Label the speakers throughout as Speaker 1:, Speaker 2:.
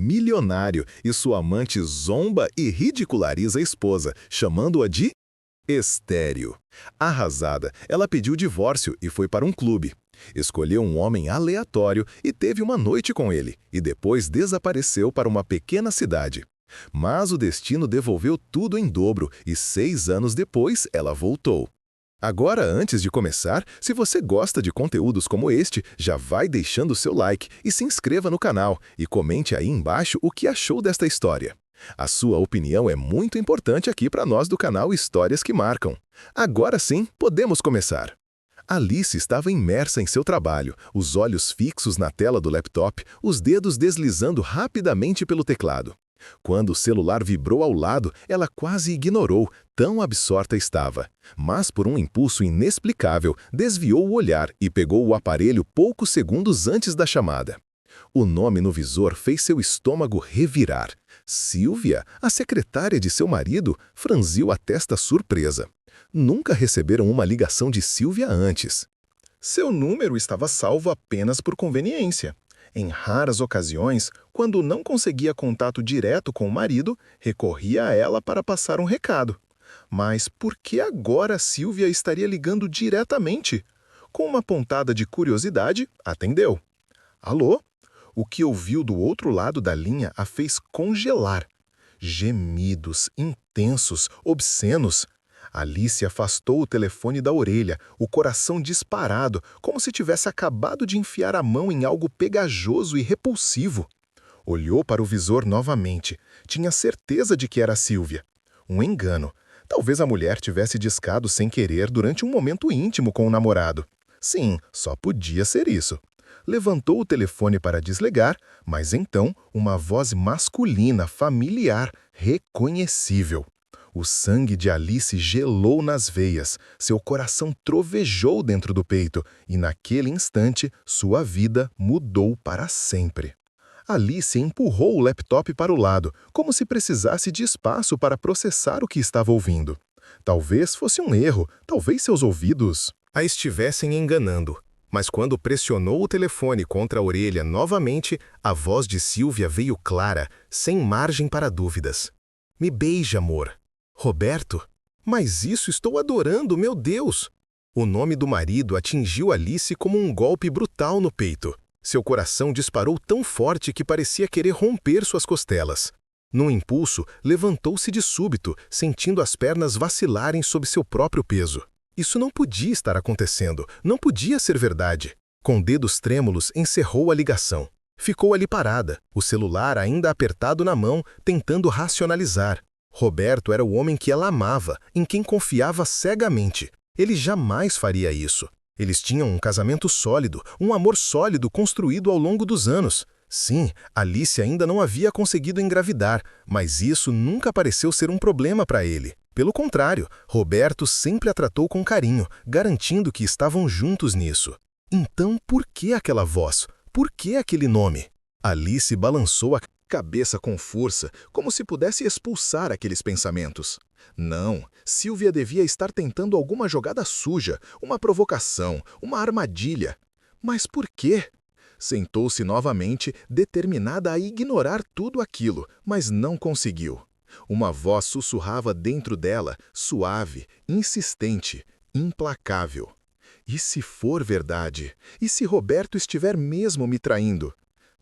Speaker 1: milionário e sua amante zomba e ridiculariza a esposa, chamando-a de estéril. Arrasada, ela pediu divórcio e foi para um clube. Escolheu um homem aleatório e teve uma noite com ele, e depois desapareceu para uma pequena cidade. Mas o destino devolveu tudo em dobro e 6 anos depois ela voltou. Agora, antes de começar, se você gosta de conteúdos como este, já vai deixando seu like e se inscreva no canal e comente aí embaixo o que achou desta história. A sua opinião é muito importante aqui para nós do canal Histórias que Marcam. Agora sim, podemos começar. Alice estava imersa em seu trabalho, os olhos fixos na tela do laptop, os dedos deslizando rapidamente pelo teclado. Quando o celular vibrou ao lado, ela quase ignorou, tão absorta estava. Mas por um impulso inexplicável, desviou o olhar e pegou o aparelho poucos segundos antes da chamada. O nome no visor fez seu estômago revirar. Silvia, a secretária de seu marido, franziu a testa surpresa. Nunca receberam uma ligação de Silvia antes.
Speaker 2: Seu número estava salvo apenas por conveniência. Em raras ocasiões, quando não conseguia contato direto com o marido, recorria a ela para passar um recado. Mas por que agora Silvia estaria ligando diretamente? Com uma pontada de curiosidade, atendeu. Alô? O que ouviu do outro lado da linha a fez congelar. Gemidos, intensos, obscenos. Alice afastou o telefone da orelha, o coração disparado, como se tivesse acabado de enfiar a mão em algo pegajoso e repulsivo. Olhou para o visor novamente. Tinha certeza de que era Silvia. Um engano. Talvez a mulher tivesse discado sem querer durante um momento íntimo com o namorado. Sim, só podia ser isso. Levantou o telefone para desligar, mas então uma voz masculina, familiar, reconhecível. O sangue de Alice gelou nas veias, seu coração trovejou dentro do peito e, naquele instante, sua vida mudou para sempre. Alice empurrou o laptop para o lado, como se precisasse de espaço para processar o que estava ouvindo. Talvez fosse um erro, talvez seus ouvidos a estivessem enganando. Mas quando pressionou o telefone contra a orelha novamente, a voz de Silvia veio clara, sem margem para dúvidas. "Me beija, amor." "Roberto? Mas isso estou adorando, meu Deus!" O nome do marido atingiu Alice como um golpe brutal no peito. Seu coração disparou tão forte que parecia querer romper suas costelas. Num impulso, levantou-se de súbito, sentindo as pernas vacilarem sob seu próprio peso. Isso não podia estar acontecendo, não podia ser verdade. Com dedos trêmulos, encerrou a ligação. Ficou ali parada, o celular ainda apertado na mão, tentando racionalizar. Roberto era o homem que ela amava, em quem confiava cegamente. Ele jamais faria isso. Eles tinham um casamento sólido, um amor sólido construído ao longo dos anos. Sim, Alice ainda não havia conseguido engravidar, mas isso nunca pareceu ser um problema para ele. Pelo contrário, Roberto sempre a tratou com carinho, garantindo que estavam juntos nisso. Então, por que aquela voz? Por que aquele nome? Alice balançou a cabeça com força, como se pudesse expulsar aqueles pensamentos. Não, Silvia devia estar tentando alguma jogada suja, uma provocação, uma armadilha. Mas por quê? Sentou-se novamente, determinada a ignorar tudo aquilo, mas não conseguiu. Uma voz sussurrava dentro dela, suave, insistente, implacável. E se for verdade? E se Roberto estiver mesmo me traindo?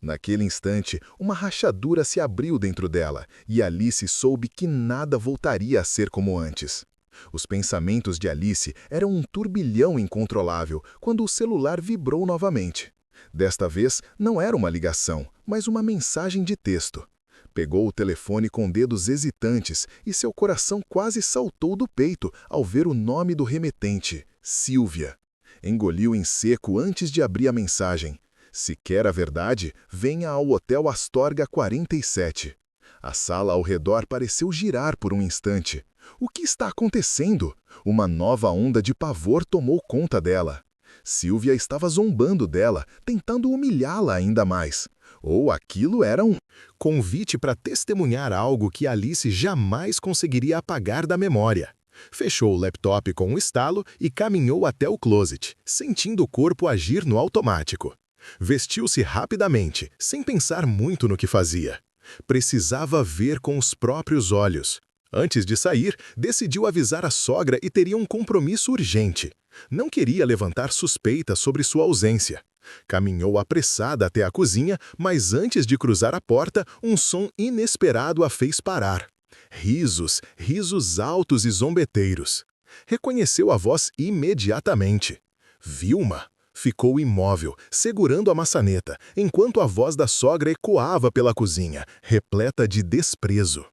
Speaker 2: Naquele instante, uma rachadura se abriu dentro dela, e Alice soube que nada voltaria a ser como antes. Os pensamentos de Alice eram um turbilhão incontrolável quando o celular vibrou novamente. Desta vez, não era uma ligação, mas uma mensagem de texto. Pegou o telefone com dedos hesitantes e seu coração quase saltou do peito ao ver o nome do remetente, Silvia. Engoliu em seco antes de abrir a mensagem. Se quer a verdade, venha ao Hotel Astorga 47. A sala ao redor pareceu girar por um instante. O que está acontecendo? Uma nova onda de pavor tomou conta dela. Silvia estava zombando dela, tentando humilhá-la ainda mais. Ou aquilo era um convite para testemunhar algo que Alice jamais conseguiria apagar da memória. Fechou o laptop com um estalo e caminhou até o closet, sentindo o corpo agir no automático. Vestiu-se rapidamente, sem pensar muito no que fazia. Precisava ver com os próprios olhos. Antes de sair, decidiu avisar a sogra e teria um compromisso urgente. Não queria levantar suspeitas sobre sua ausência. Caminhou apressada até a cozinha, mas antes de cruzar a porta, um som inesperado a fez parar. Risos, risos altos e zombeteiros. Reconheceu a voz imediatamente. Vilma. Ficou imóvel, segurando a maçaneta, enquanto a voz da sogra ecoava pela cozinha, repleta de desprezo.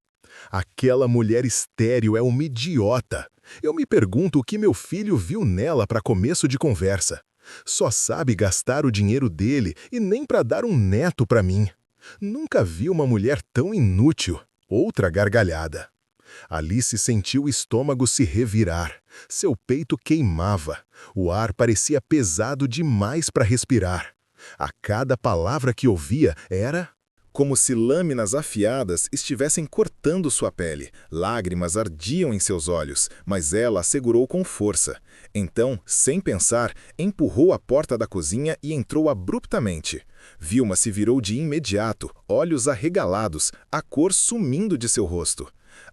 Speaker 2: Aquela mulher estéril é uma idiota. Eu me pergunto o que meu filho viu nela para começo de conversa. Só sabe gastar o dinheiro dele e nem para dar um neto para mim. Nunca vi uma mulher tão inútil. Outra gargalhada. Alice sentiu o estômago se revirar. Seu peito queimava. O ar parecia pesado demais para respirar. A cada palavra que ouvia era como se lâminas afiadas estivessem cortando sua pele. Lágrimas ardiam em seus olhos, mas ela a segurou com força. Então, sem pensar, empurrou a porta da cozinha e entrou abruptamente. Vilma se virou de imediato, olhos arregalados, a cor sumindo de seu rosto.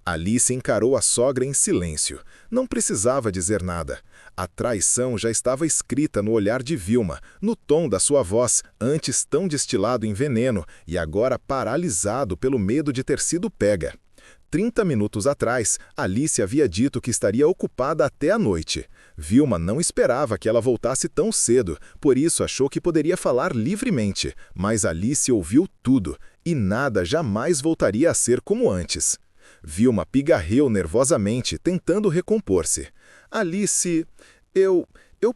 Speaker 2: Alice encarou a sogra em silêncio. Não precisava dizer nada. A traição já estava escrita no olhar de Vilma, no tom da sua voz, antes tão destilado em veneno e agora paralisado pelo medo de ter sido pega. 30 minutos atrás, Alice havia dito que estaria ocupada até a noite. Vilma não esperava que ela voltasse tão cedo, por isso achou que poderia falar livremente, mas Alice ouviu tudo, e nada jamais voltaria a ser como antes. Vilma pigarreou nervosamente, tentando recompor-se. Alice, eu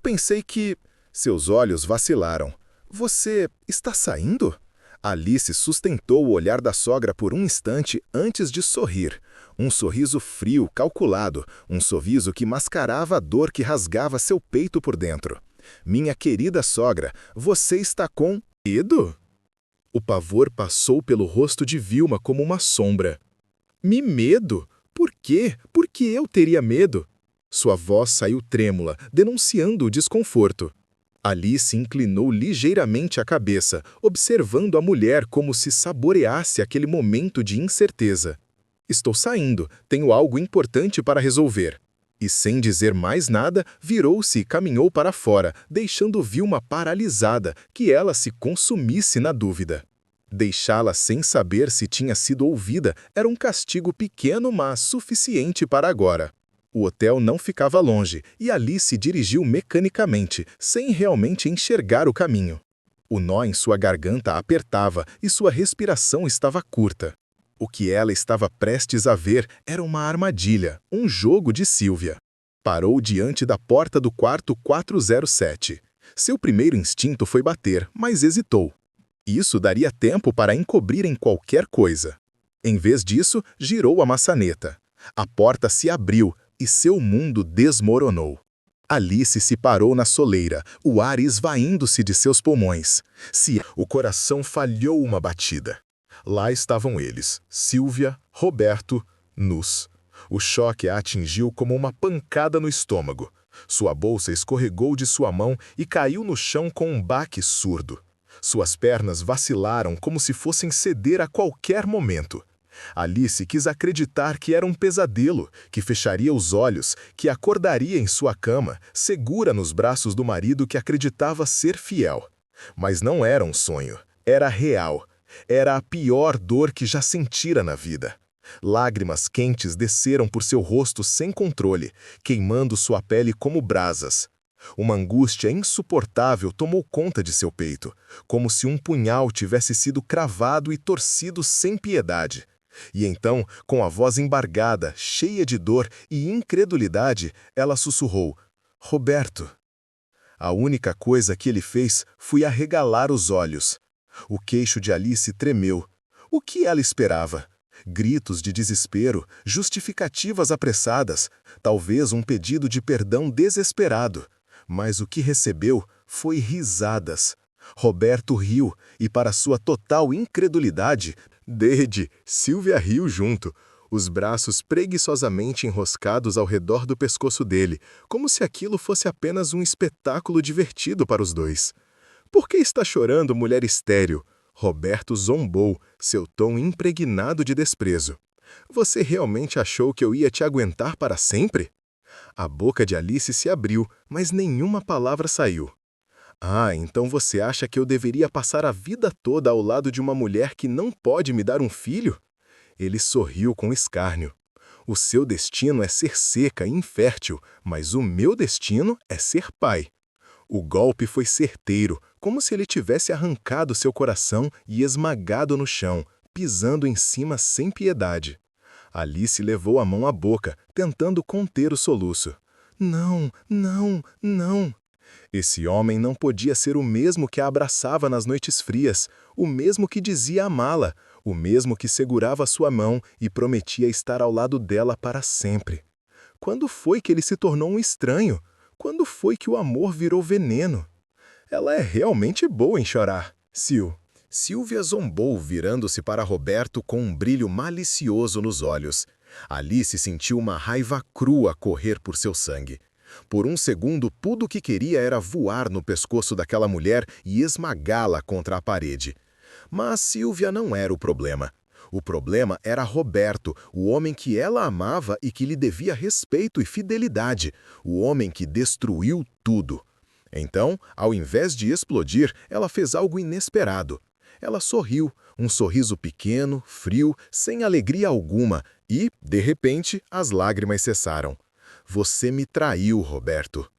Speaker 2: pensei que... Seus olhos vacilaram. Você está saindo? Alice sustentou o olhar da sogra por um instante antes de sorrir. Um sorriso frio, calculado, um sorriso que mascarava a dor que rasgava seu peito por dentro. Minha querida sogra, você está com medo? O pavor passou pelo rosto de Vilma como uma sombra. Medo? Por quê? Por que eu teria medo? Sua voz saiu trêmula, denunciando o desconforto. Alice inclinou ligeiramente a cabeça, observando a mulher como se saboreasse aquele momento de incerteza. Estou saindo, tenho algo importante para resolver. E sem dizer mais nada, virou-se e caminhou para fora, deixando Vilma paralisada, que ela se consumisse na dúvida. Deixá-la sem saber se tinha sido ouvida era um castigo pequeno, mas suficiente para agora. O hotel não ficava longe, e Alice dirigiu mecanicamente, sem realmente enxergar o caminho. O nó em sua garganta apertava e sua respiração estava curta. O que ela estava prestes a ver era uma armadilha, um jogo de Sylvia. Parou diante da porta do quarto 407. Seu primeiro instinto foi bater, mas hesitou. Isso daria tempo para encobrirem qualquer coisa. Em vez disso, girou a maçaneta. A porta se abriu e seu mundo desmoronou. Alice se parou na soleira, o ar esvaindo-se de seus pulmões. O coração falhou uma batida. Lá estavam eles, Sylvia, Roberto, nus. O choque a atingiu como uma pancada no estômago. Sua bolsa escorregou de sua mão e caiu no chão com um baque surdo. Suas pernas vacilaram como se fossem ceder a qualquer momento. Alice quis acreditar que era um pesadelo, que fecharia os olhos, que acordaria em sua cama, segura nos braços do marido que acreditava ser fiel. Mas não era um sonho, era real. Era a pior dor que já sentira na vida. Lágrimas quentes desceram por seu rosto sem controle, queimando sua pele como brasas. Uma angústia insuportável tomou conta de seu peito, como se um punhal tivesse sido cravado e torcido sem piedade. E então, com a voz embargada, cheia de dor e incredulidade, ela sussurrou: Roberto. A única coisa que ele fez foi arregalar os olhos. O queixo de Alice tremeu. O que ela esperava? Gritos de desespero, justificativas apressadas, talvez um pedido de perdão desesperado. Mas o que recebeu foi risadas. Roberto riu e, para sua total incredulidade, Sylvia riu junto, os braços preguiçosamente enroscados ao redor do pescoço dele, como se aquilo fosse apenas um espetáculo divertido para os dois. Por que está chorando, mulher estéril? Roberto zombou, seu tom impregnado de desprezo. Você realmente achou que eu ia te aguentar para sempre? A boca de Alice se abriu, mas nenhuma palavra saiu. Ah, então você acha que eu deveria passar a vida toda ao lado de uma mulher que não pode me dar um filho? Ele sorriu com escárnio. O seu destino é ser seca e infértil, mas o meu destino é ser pai. O golpe foi certeiro, como se ele tivesse arrancado seu coração e esmagado no chão, pisando em cima sem piedade. Alice levou a mão à boca, tentando conter o soluço. Não, não, não. Esse homem não podia ser o mesmo que a abraçava nas noites frias, o mesmo que dizia amá-la, o mesmo que segurava sua mão e prometia estar ao lado dela para sempre. Quando foi que ele se tornou um estranho? Quando foi que o amor virou veneno? Ela é realmente boa em chorar, Sil. Silvia zombou, virando-se para Roberto com um brilho malicioso nos olhos. Alice sentiu uma raiva crua correr por seu sangue. Por um segundo, tudo o que queria era voar no pescoço daquela mulher e esmagá-la contra a parede. Mas Silvia não era o problema. O problema era Roberto, o homem que ela amava e que lhe devia respeito e fidelidade, o homem que destruiu tudo. Então, ao invés de explodir, ela fez algo inesperado. Ela sorriu, um sorriso pequeno, frio, sem alegria alguma, e, de repente, as lágrimas cessaram. Você me traiu, Roberto.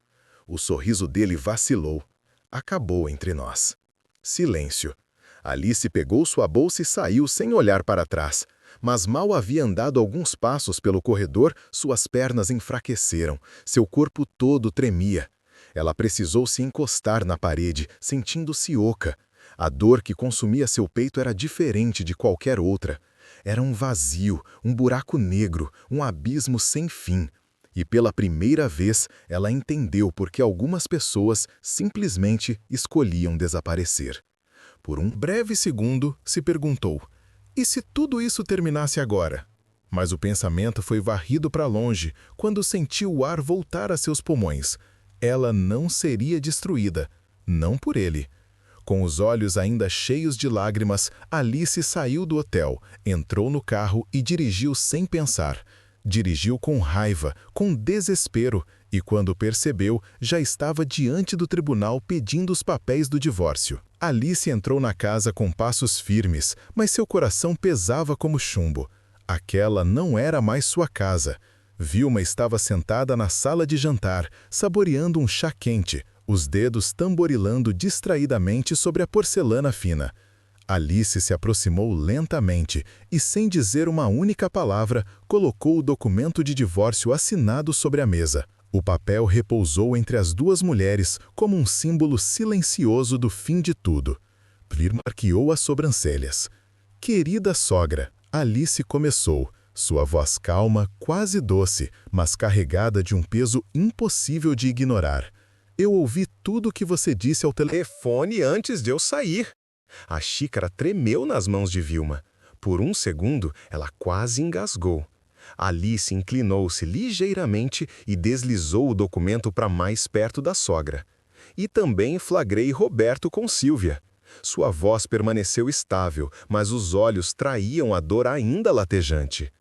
Speaker 2: O sorriso dele vacilou. Acabou entre nós. Silêncio. Alice pegou sua bolsa e saiu sem olhar para trás. Mas mal havia andado alguns passos pelo corredor, suas pernas enfraqueceram, seu corpo todo tremia. Ela precisou se encostar na parede, sentindo-se oca. A dor que consumia seu peito era diferente de qualquer outra. Era um vazio, um buraco negro, um abismo sem fim. E pela primeira vez, ela entendeu por que algumas pessoas simplesmente escolhiam desaparecer. Por um breve segundo, se perguntou, e se tudo isso terminasse agora? Mas o pensamento foi varrido para longe quando sentiu o ar voltar a seus pulmões. Ela não seria destruída, não por ele. Com os olhos ainda cheios de lágrimas, Alice saiu do hotel, entrou no carro e dirigiu sem pensar. Dirigiu com raiva, com desespero, e quando percebeu, já estava diante do tribunal pedindo os papéis do divórcio. Alice entrou na casa com passos firmes, mas seu coração pesava como chumbo. Aquela não era mais sua casa. Vilma estava sentada na sala de jantar, saboreando um chá quente, os dedos tamborilando distraidamente sobre a porcelana fina. Alice se aproximou lentamente e, sem dizer uma única palavra, colocou o documento de divórcio assinado sobre a mesa. O papel repousou entre as duas mulheres como um símbolo silencioso do fim de tudo. Plir arqueou as sobrancelhas. Querida sogra, Alice começou, sua voz calma, quase doce, mas carregada de um peso impossível de ignorar. Eu ouvi tudo o que você disse ao telefone antes de eu sair. A xícara tremeu nas mãos de Vilma. Por um segundo, ela quase engasgou. Alice inclinou-se ligeiramente e deslizou o documento para mais perto da sogra. E também flagrei Roberto com Silvia. Sua voz permaneceu estável, mas os olhos traíam a dor ainda latejante.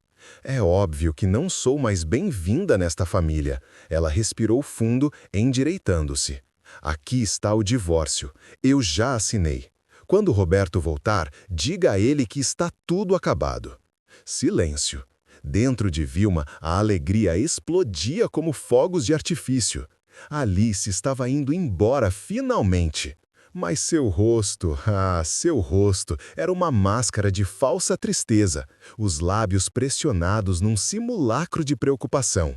Speaker 2: É óbvio que não sou mais bem-vinda nesta família. Ela respirou fundo, endireitando-se. Aqui está o divórcio. Eu já assinei. Quando Roberto voltar, diga a ele que está tudo acabado. Silêncio. Dentro de Vilma, a alegria explodia como fogos de artifício. Alice estava indo embora finalmente. Mas seu rosto, seu rosto, era uma máscara de falsa tristeza, os lábios pressionados num simulacro de preocupação.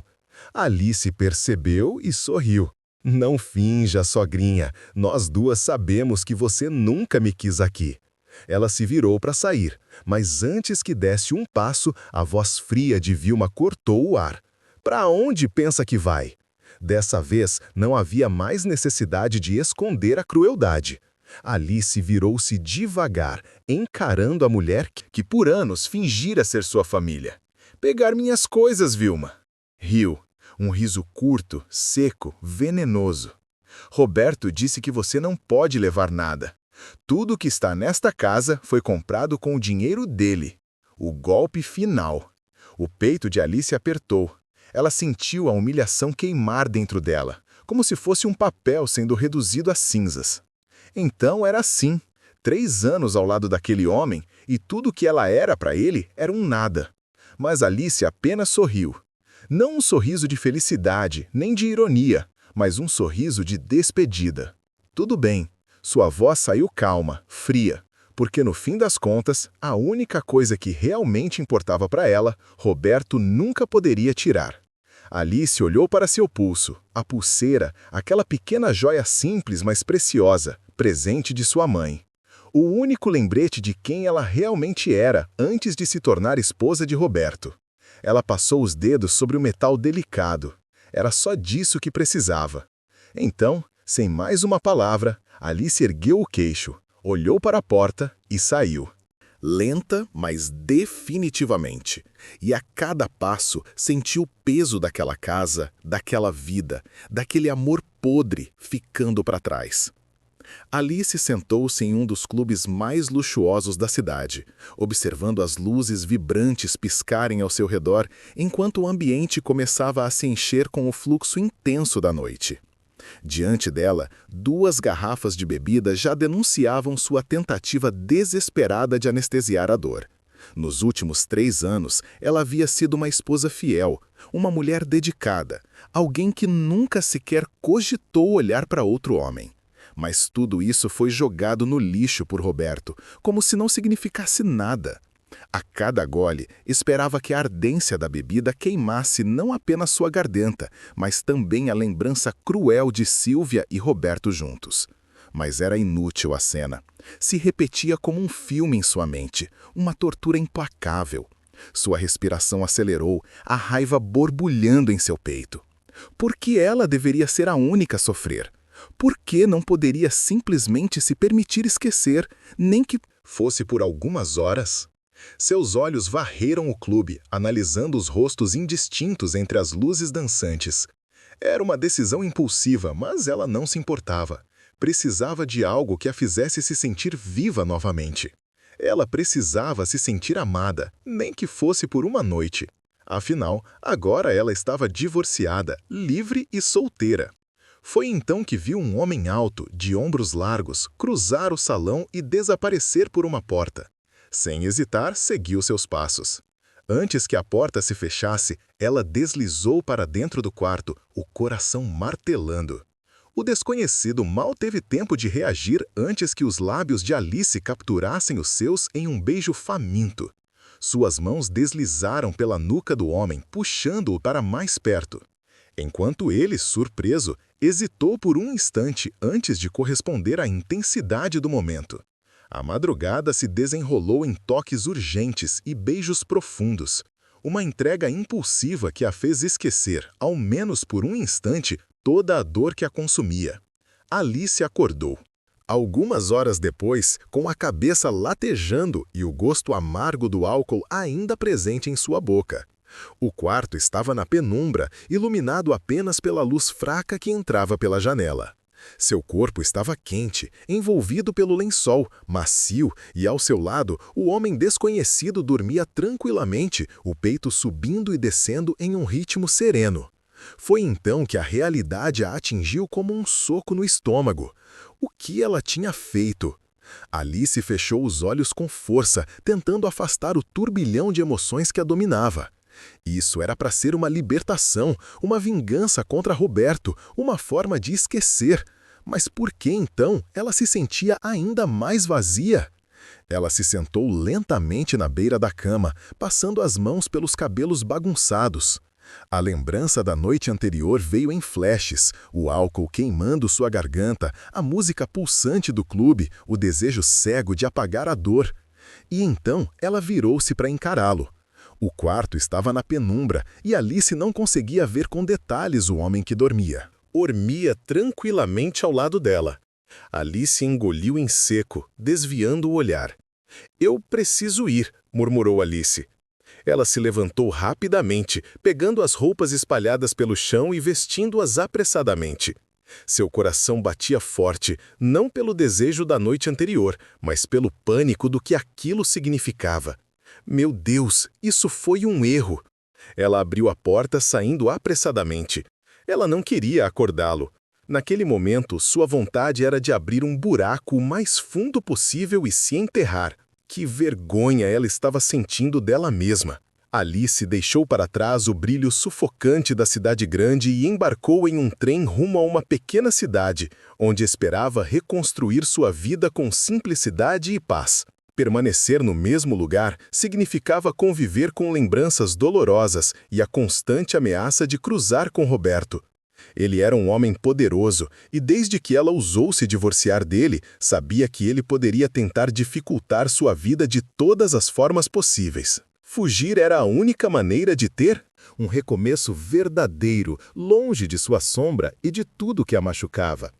Speaker 2: Alice percebeu e sorriu. Não finja, sogrinha, nós duas sabemos que você nunca me quis aqui. Ela se virou para sair, mas antes que desse um passo, a voz fria de Vilma cortou o ar. Para onde pensa que vai? Dessa vez, não havia mais necessidade de esconder a crueldade. Alice virou-se devagar, encarando a mulher que por anos fingira ser sua família. Pegar minhas coisas, Vilma. Riu, um riso curto, seco, venenoso. Roberto disse que você não pode levar nada. Tudo que está nesta casa foi comprado com o dinheiro dele. O golpe final. O peito de Alice apertou. Ela sentiu a humilhação queimar dentro dela, como se fosse um papel sendo reduzido a cinzas. Então era assim. 3 anos ao lado daquele homem, e tudo que ela era para ele era um nada. Mas Alice apenas sorriu. Não um sorriso de felicidade, nem de ironia, mas um sorriso de despedida. Tudo bem. Sua voz saiu calma, fria, porque no fim das contas, a única coisa que realmente importava para ela, Roberto nunca poderia tirar. Alice olhou para seu pulso, a pulseira, aquela pequena joia simples mas preciosa, presente de sua mãe. O único lembrete de quem ela realmente era antes de se tornar esposa de Roberto. Ela passou os dedos sobre o metal delicado. Era só disso que precisava. Então, sem mais uma palavra, Alice ergueu o queixo, olhou para a porta e saiu. Lenta, mas definitivamente. E a cada passo sentiu o peso daquela casa, daquela vida, daquele amor podre ficando para trás. Alice sentou-se em um dos clubes mais luxuosos da cidade, observando as luzes vibrantes piscarem ao seu redor, enquanto o ambiente começava a se encher com o fluxo intenso da noite. Diante dela, 2 garrafas de bebida já denunciavam sua tentativa desesperada de anestesiar a dor. Nos últimos 3 anos, ela havia sido uma esposa fiel, uma mulher dedicada, alguém que nunca sequer cogitou olhar para outro homem. Mas tudo isso foi jogado no lixo por Roberto, como se não significasse nada. A cada gole, esperava que a ardência da bebida queimasse não apenas sua garganta, mas também a lembrança cruel de Sílvia e Roberto juntos. Mas era inútil a cena. Se repetia como um filme em sua mente, uma tortura implacável. Sua respiração acelerou, a raiva borbulhando em seu peito. Por que ela deveria ser a única a sofrer? Por que não poderia simplesmente se permitir esquecer, nem que fosse por algumas horas? Seus olhos varreram o clube, analisando os rostos indistintos entre as luzes dançantes. Era uma decisão impulsiva, mas ela não se importava. Precisava de algo que a fizesse se sentir viva novamente. Ela precisava se sentir amada, nem que fosse por uma noite. Afinal, agora ela estava divorciada, livre e solteira. Foi então que viu um homem alto, de ombros largos, cruzar o salão e desaparecer por uma porta. Sem hesitar, seguiu seus passos. Antes que a porta se fechasse, ela deslizou para dentro do quarto, o coração martelando. O desconhecido mal teve tempo de reagir antes que os lábios de Alice capturassem os seus em um beijo faminto. Suas mãos deslizaram pela nuca do homem, puxando-o para mais perto. Enquanto ele, surpreso, hesitou por um instante antes de corresponder à intensidade do momento. A madrugada se desenrolou em toques urgentes e beijos profundos. Uma entrega impulsiva que a fez esquecer, ao menos por um instante, toda a dor que a consumia. Alice acordou. Algumas horas depois, com a cabeça latejando e o gosto amargo do álcool ainda presente em sua boca. O quarto estava na penumbra, iluminado apenas pela luz fraca que entrava pela janela. Seu corpo estava quente, envolvido pelo lençol, macio, e ao seu lado, o homem desconhecido dormia tranquilamente, o peito subindo e descendo em um ritmo sereno. Foi então que a realidade a atingiu como um soco no estômago. O que ela tinha feito? Alice fechou os olhos com força, tentando afastar o turbilhão de emoções que a dominava. Isso era para ser uma libertação, uma vingança contra Roberto, uma forma de esquecer. Mas por que então ela se sentia ainda mais vazia? Ela se sentou lentamente na beira da cama, passando as mãos pelos cabelos bagunçados. A lembrança da noite anterior veio em flashes, o álcool queimando sua garganta, a música pulsante do clube, o desejo cego de apagar a dor. E então ela virou-se para encará-lo. O quarto estava na penumbra e Alice não conseguia ver com detalhes o homem que dormia. Dormia tranquilamente ao lado dela. Alice engoliu em seco, desviando o olhar. "Eu preciso ir", murmurou Alice. Ela se levantou rapidamente, pegando as roupas espalhadas pelo chão e vestindo-as apressadamente. Seu coração batia forte, não pelo desejo da noite anterior, mas pelo pânico do que aquilo significava. Meu Deus, isso foi um erro! Ela abriu a porta saindo apressadamente. Ela não queria acordá-lo. Naquele momento, sua vontade era de abrir um buraco o mais fundo possível e se enterrar. Que vergonha ela estava sentindo dela mesma. Alice deixou para trás o brilho sufocante da cidade grande e embarcou em um trem rumo a uma pequena cidade, onde esperava reconstruir sua vida com simplicidade e paz. Permanecer no mesmo lugar significava conviver com lembranças dolorosas e a constante ameaça de cruzar com Roberto. Ele era um homem poderoso e, desde que ela ousou se divorciar dele, sabia que ele poderia tentar dificultar sua vida de todas as formas possíveis. Fugir era a única maneira de ter um recomeço verdadeiro, longe de sua sombra e de tudo que a machucava.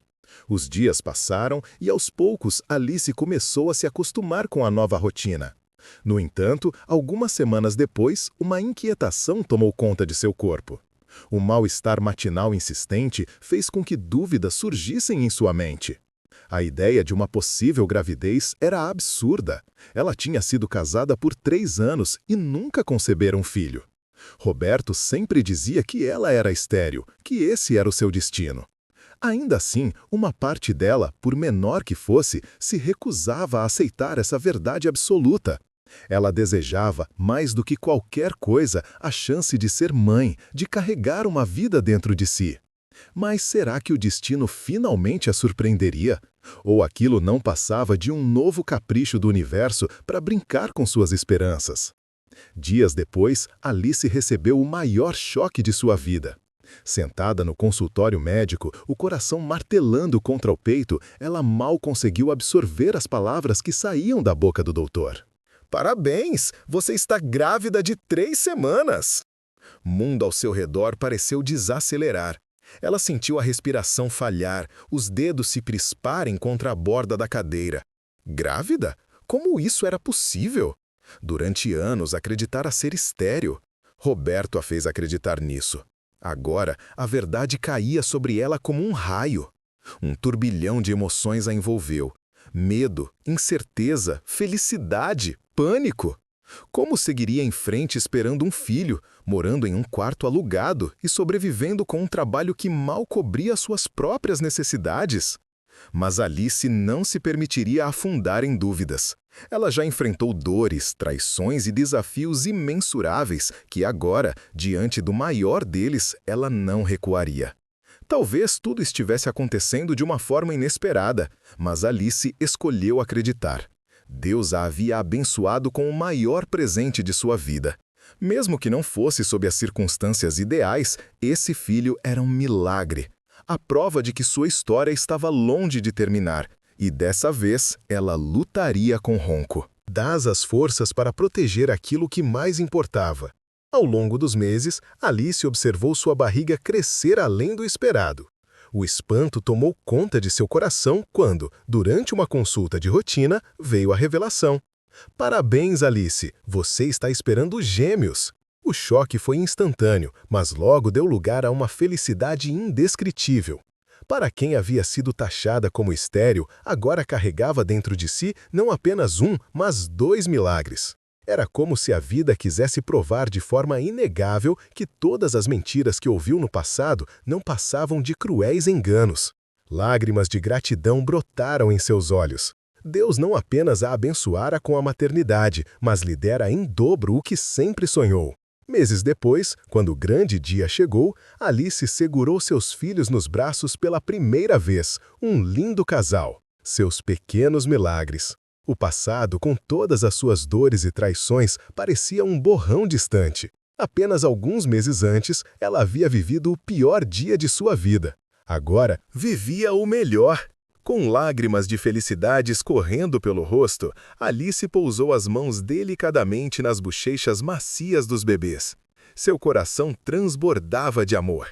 Speaker 2: Os dias passaram e, aos poucos, Alice começou a se acostumar com a nova rotina. No entanto, algumas semanas depois, uma inquietação tomou conta de seu corpo. O mal-estar matinal insistente fez com que dúvidas surgissem em sua mente. A ideia de uma possível gravidez era absurda. Ela tinha sido casada por 3 anos e nunca concebera um filho. Roberto sempre dizia que ela era estéril, que esse era o seu destino. Ainda assim, uma parte dela, por menor que fosse, se recusava a aceitar essa verdade absoluta. Ela desejava, mais do que qualquer coisa, a chance de ser mãe, de carregar uma vida dentro de si. Mas será que o destino finalmente a surpreenderia? Ou aquilo não passava de um novo capricho do universo para brincar com suas esperanças? Dias depois, Alice recebeu o maior choque de sua vida. Sentada no consultório médico, o coração martelando contra o peito, ela mal conseguiu absorver as palavras que saíam da boca do doutor. "Parabéns! Você está grávida de 3 semanas!" O mundo ao seu redor pareceu desacelerar. Ela sentiu a respiração falhar, os dedos se crisparem contra a borda da cadeira. Grávida? Como isso era possível? Durante anos acreditara ser estéril. Roberto a fez acreditar nisso. Agora, a verdade caía sobre ela como um raio. Um turbilhão de emoções a envolveu. Medo, incerteza, felicidade, pânico. Como seguiria em frente esperando um filho, morando em um quarto alugado e sobrevivendo com um trabalho que mal cobria suas próprias necessidades? Mas Alice não se permitiria afundar em dúvidas. Ela já enfrentou dores, traições e desafios imensuráveis que agora, diante do maior deles, ela não recuaria. Talvez tudo estivesse acontecendo de uma forma inesperada, mas Alice escolheu acreditar. Deus a havia abençoado com o maior presente de sua vida. Mesmo que não fosse sob as circunstâncias ideais, esse filho era um milagre. A prova de que sua história estava longe de terminar. E dessa vez, ela lutaria com ronco. Dás as forças para proteger aquilo que mais importava. Ao longo dos meses, Alice observou sua barriga crescer além do esperado. O espanto tomou conta de seu coração quando, durante uma consulta de rotina, veio a revelação. "Parabéns, Alice! Você está esperando gêmeos!" O choque foi instantâneo, mas logo deu lugar a uma felicidade indescritível. Para quem havia sido taxada como estéril, agora carregava dentro de si não apenas um, mas 2 milagres. Era como se a vida quisesse provar de forma inegável que todas as mentiras que ouviu no passado não passavam de cruéis enganos. Lágrimas de gratidão brotaram em seus olhos. Deus não apenas a abençoara com a maternidade, mas lhe dera em dobro o que sempre sonhou. Meses depois, quando o grande dia chegou, Alice segurou seus filhos nos braços pela primeira vez, um lindo casal. Seus pequenos milagres. O passado, com todas as suas dores e traições, parecia um borrão distante. Apenas alguns meses antes, ela havia vivido o pior dia de sua vida. Agora, vivia o melhor. Com lágrimas de felicidade escorrendo pelo rosto, Alice pousou as mãos delicadamente nas bochechas macias dos bebês. Seu coração transbordava de amor.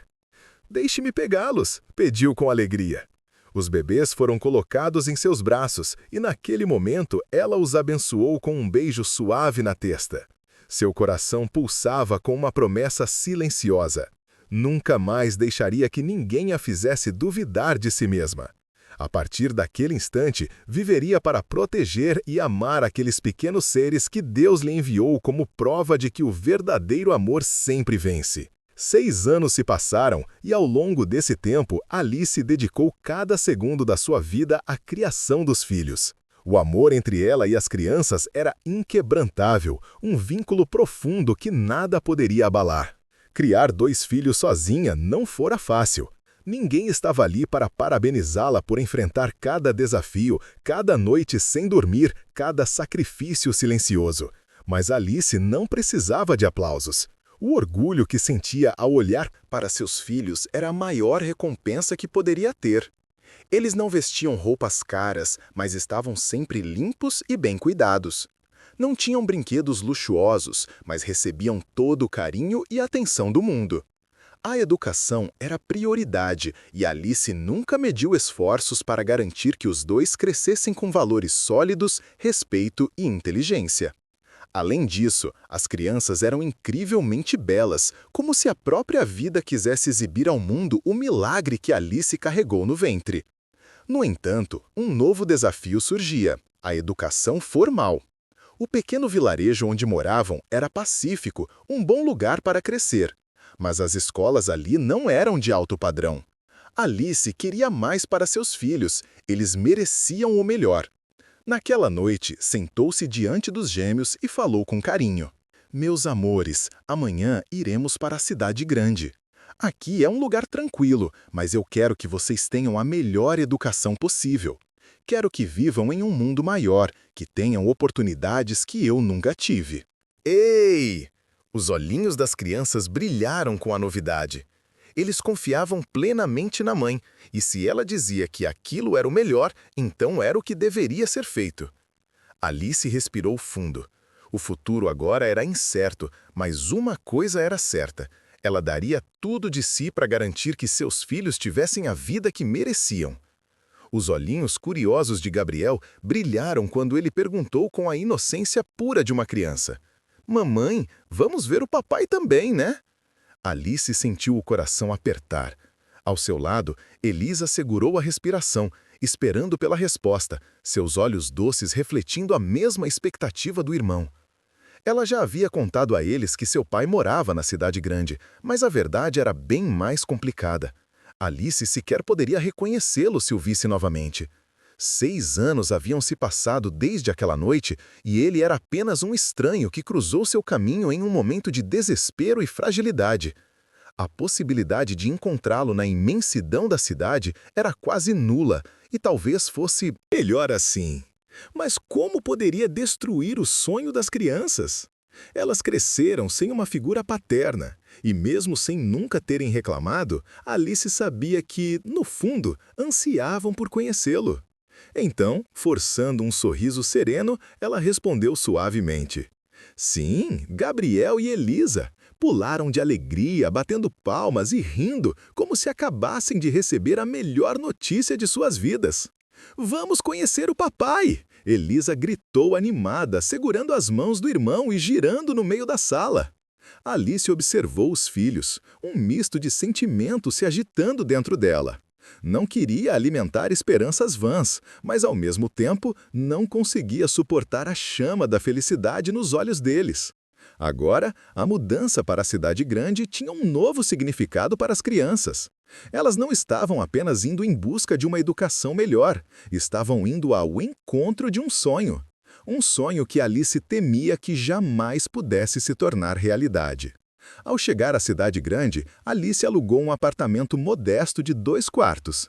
Speaker 2: "Deixe-me pegá-los", pediu com alegria. Os bebês foram colocados em seus braços e, naquele momento, ela os abençoou com um beijo suave na testa. Seu coração pulsava com uma promessa silenciosa.
Speaker 1: Nunca mais deixaria que ninguém a fizesse duvidar de si mesma. A partir daquele instante, viveria para proteger e amar aqueles pequenos seres que Deus lhe enviou como prova de que o verdadeiro amor sempre vence. 6 anos se passaram e, ao longo desse tempo, Alice dedicou cada segundo da sua vida à criação dos filhos. O amor entre ela e as crianças era inquebrantável, um vínculo profundo que nada poderia abalar. Criar 2 filhos sozinha não fora fácil. Ninguém estava ali para parabenizá-la por enfrentar cada desafio, cada noite sem dormir, cada sacrifício silencioso. Mas Alice não precisava de aplausos. O orgulho que sentia ao olhar para seus filhos era a maior recompensa que poderia ter. Eles não vestiam roupas caras, mas estavam sempre limpos e bem cuidados. Não tinham brinquedos luxuosos, mas recebiam todo o carinho e atenção do mundo. A educação era prioridade e Alice nunca mediu esforços para garantir que os 2 crescessem com valores sólidos, respeito e inteligência. Além disso, as crianças eram incrivelmente belas, como se a própria vida quisesse exibir ao mundo o milagre que Alice carregou no ventre. No entanto, um novo desafio surgia: a educação formal. O pequeno vilarejo onde moravam era pacífico, um bom lugar para crescer. Mas as escolas ali não eram de alto padrão. Alice queria mais para seus filhos, eles mereciam o melhor. Naquela noite, sentou-se diante dos gêmeos e falou com carinho. Meus amores, amanhã iremos para a cidade grande. Aqui é um lugar tranquilo, mas eu quero que vocês tenham a melhor educação possível. Quero que vivam em um mundo maior, que tenham oportunidades que eu nunca tive. Ei! Os olhinhos das crianças brilharam com a novidade. Eles confiavam plenamente na mãe, e se ela dizia que aquilo era o melhor, então era o que deveria ser feito. Alice respirou fundo. O futuro agora era incerto, mas uma coisa era certa: ela daria tudo de si para garantir que seus filhos tivessem a vida que mereciam. Os olhinhos curiosos de Gabriel brilharam quando ele perguntou com a inocência pura de uma criança: Mamãe, vamos ver o papai também, né? Alice sentiu o coração apertar. Ao seu lado, Elisa segurou a respiração, esperando pela resposta, seus olhos doces refletindo a mesma expectativa do irmão. Ela já havia contado a eles que seu pai morava na cidade grande, mas a verdade era bem mais complicada. Alice sequer poderia reconhecê-lo se o visse novamente. 6 anos haviam se passado desde aquela noite e ele era apenas um estranho que cruzou seu caminho em um momento de desespero e fragilidade. A possibilidade de encontrá-lo na imensidão da cidade era quase nula e talvez fosse melhor assim. Mas como poderia destruir o sonho das crianças? Elas cresceram sem uma figura paterna e mesmo sem nunca terem reclamado, Alice sabia que, no fundo, ansiavam por conhecê-lo. Então, forçando um sorriso sereno, ela respondeu suavemente. Sim, Gabriel e Elisa. Pularam de alegria, batendo palmas e rindo, como se acabassem de receber a melhor notícia de suas vidas. Vamos conhecer o papai! Elisa gritou animada, segurando as mãos do irmão e girando no meio da sala. Alice observou os filhos, um misto de sentimentos se agitando dentro dela. Não queria alimentar esperanças vãs, mas ao mesmo tempo não conseguia suportar a chama da felicidade nos olhos deles. Agora, a mudança para a cidade grande tinha um novo significado para as crianças. Elas não estavam apenas indo em busca de uma educação melhor, estavam indo ao encontro de um sonho. Um sonho que Alice temia que jamais pudesse se tornar realidade. Ao chegar à cidade grande, Alice alugou um apartamento modesto de 2 quartos.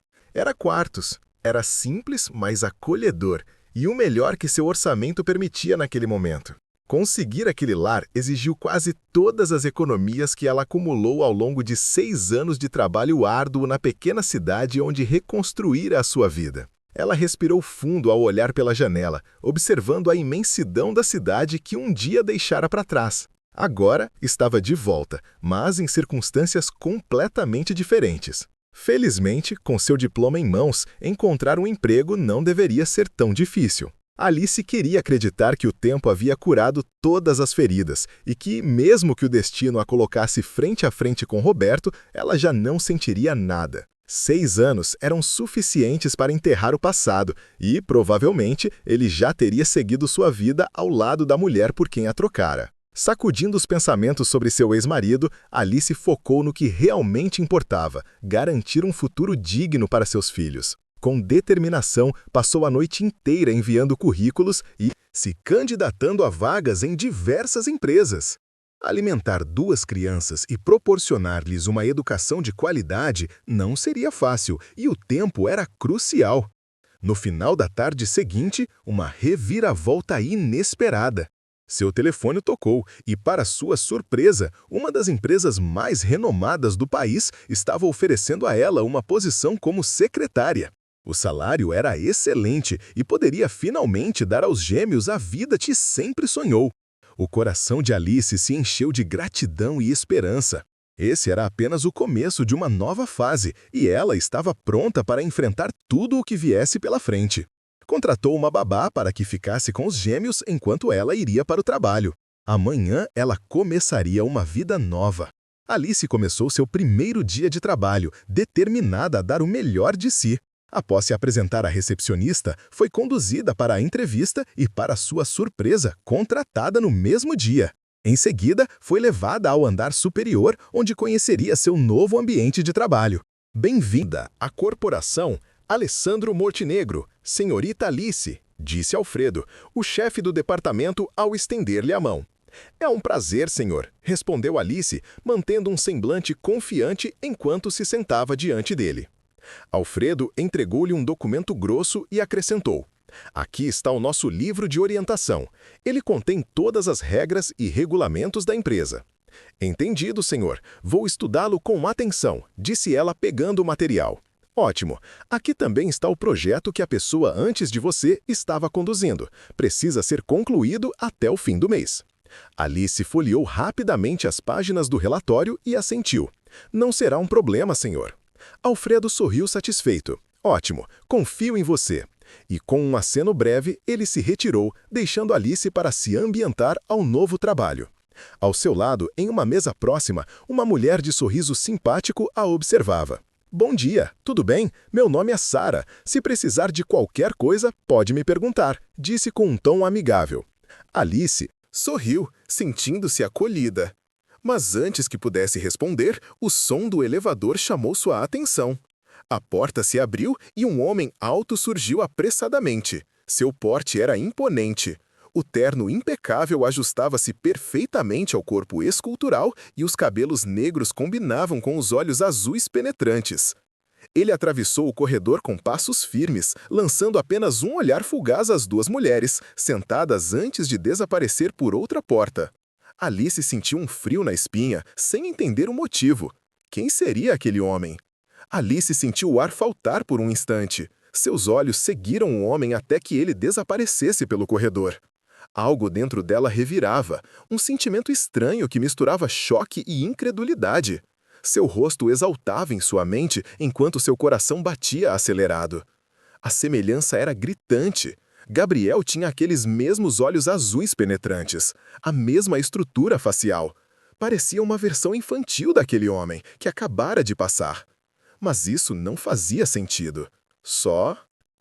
Speaker 1: Era simples, mas acolhedor, e o melhor que seu orçamento permitia naquele momento. Conseguir aquele lar exigiu quase todas as economias que ela acumulou ao longo de 6 anos de trabalho árduo na pequena cidade onde reconstruíra a sua vida. Ela respirou fundo ao olhar pela janela, observando a imensidão da cidade que um dia deixara para trás. Agora estava de volta, mas em circunstâncias completamente diferentes. Felizmente, com seu diploma em mãos, encontrar um emprego não deveria ser tão difícil.
Speaker 2: Alice queria acreditar que o tempo havia curado todas as feridas e que, mesmo que o destino a colocasse frente a frente com Roberto, ela já não sentiria nada. 6 anos eram suficientes para enterrar o passado e, provavelmente, ele já teria seguido sua vida ao lado da mulher por quem a trocara. Sacudindo os pensamentos sobre seu ex-marido, Alice focou no que realmente importava: garantir um futuro digno para seus filhos. Com determinação, passou a noite inteira enviando currículos e se candidatando a vagas em diversas empresas. Alimentar 2 crianças e proporcionar-lhes uma educação de qualidade não seria fácil e o tempo era crucial. No final da tarde seguinte, uma reviravolta inesperada. Seu telefone tocou e, para sua surpresa, uma das empresas mais renomadas do país estava oferecendo a ela uma posição como secretária. O salário era excelente e poderia finalmente dar aos gêmeos a vida que sempre sonhou. O coração de Alice se encheu de gratidão e esperança. Esse era apenas o começo de uma nova fase e ela estava pronta para enfrentar tudo o que viesse pela frente. Contratou uma babá para que ficasse com os gêmeos enquanto ela iria para o trabalho. Amanhã ela começaria uma vida nova. Alice começou seu primeiro dia de trabalho, determinada a dar o melhor de si. Após se apresentar à recepcionista, foi conduzida para a entrevista e, para sua surpresa, contratada no mesmo dia. Em seguida, foi levada ao andar superior, onde conheceria seu novo ambiente de trabalho. Bem-vinda à corporação Alessandro Montenegro, senhorita Alice, disse Alfredo, o chefe do departamento, ao estender-lhe a mão. É um prazer, senhor, respondeu Alice, mantendo um semblante confiante enquanto se sentava diante dele. Alfredo entregou-lhe um documento grosso e acrescentou: aqui está o nosso livro de orientação. Ele contém todas as regras e regulamentos da empresa. Entendido, senhor. Vou estudá-lo com atenção, disse ela pegando o material. Ótimo. Aqui também está o projeto que a pessoa antes de você estava conduzindo. Precisa ser concluído até o fim do mês. Alice folheou rapidamente as páginas do relatório e assentiu. Não será um problema, senhor. Alfredo sorriu satisfeito. Ótimo, confio em você. E com um aceno breve, ele se retirou, deixando Alice para se ambientar ao novo trabalho. Ao seu lado, em uma mesa próxima, uma mulher de sorriso simpático a observava. Bom dia, tudo bem? Meu nome é Sara. Se precisar de qualquer coisa, pode me perguntar, disse com um tom amigável. Alice sorriu, sentindo-se acolhida. Mas antes que pudesse responder, o som do elevador chamou sua atenção. A porta se abriu e um homem alto surgiu apressadamente. Seu porte era imponente. O terno impecável ajustava-se perfeitamente ao corpo escultural e os cabelos negros combinavam com os olhos azuis penetrantes. Ele atravessou o corredor com passos firmes, lançando apenas um olhar fugaz às 2 mulheres, sentadas antes de desaparecer por outra porta. Alice sentiu um frio na espinha, sem entender o motivo. Quem seria aquele homem? Alice sentiu o ar faltar por um instante. Seus olhos seguiram o homem até que ele desaparecesse pelo corredor. Algo dentro dela revirava, um sentimento estranho que misturava choque e incredulidade. Seu rosto exaltava em sua mente enquanto seu coração batia acelerado. A semelhança era gritante. Gabriel tinha aqueles mesmos olhos azuis penetrantes, a mesma estrutura facial. Parecia uma versão infantil daquele homem que acabara de passar. Mas isso não fazia sentido. Só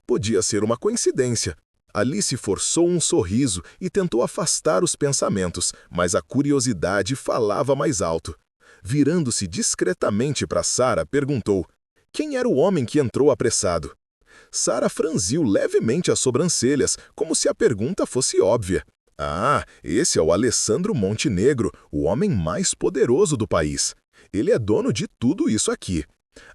Speaker 2: podia ser uma coincidência. Alice forçou um sorriso e tentou afastar os pensamentos, mas a curiosidade falava mais alto. Virando-se discretamente para Sara, perguntou: quem era o homem que entrou apressado? Sara franziu levemente as sobrancelhas, como se a pergunta fosse óbvia. Ah, esse é o Alessandro Montenegro, o homem mais poderoso do país. Ele é dono de tudo isso aqui.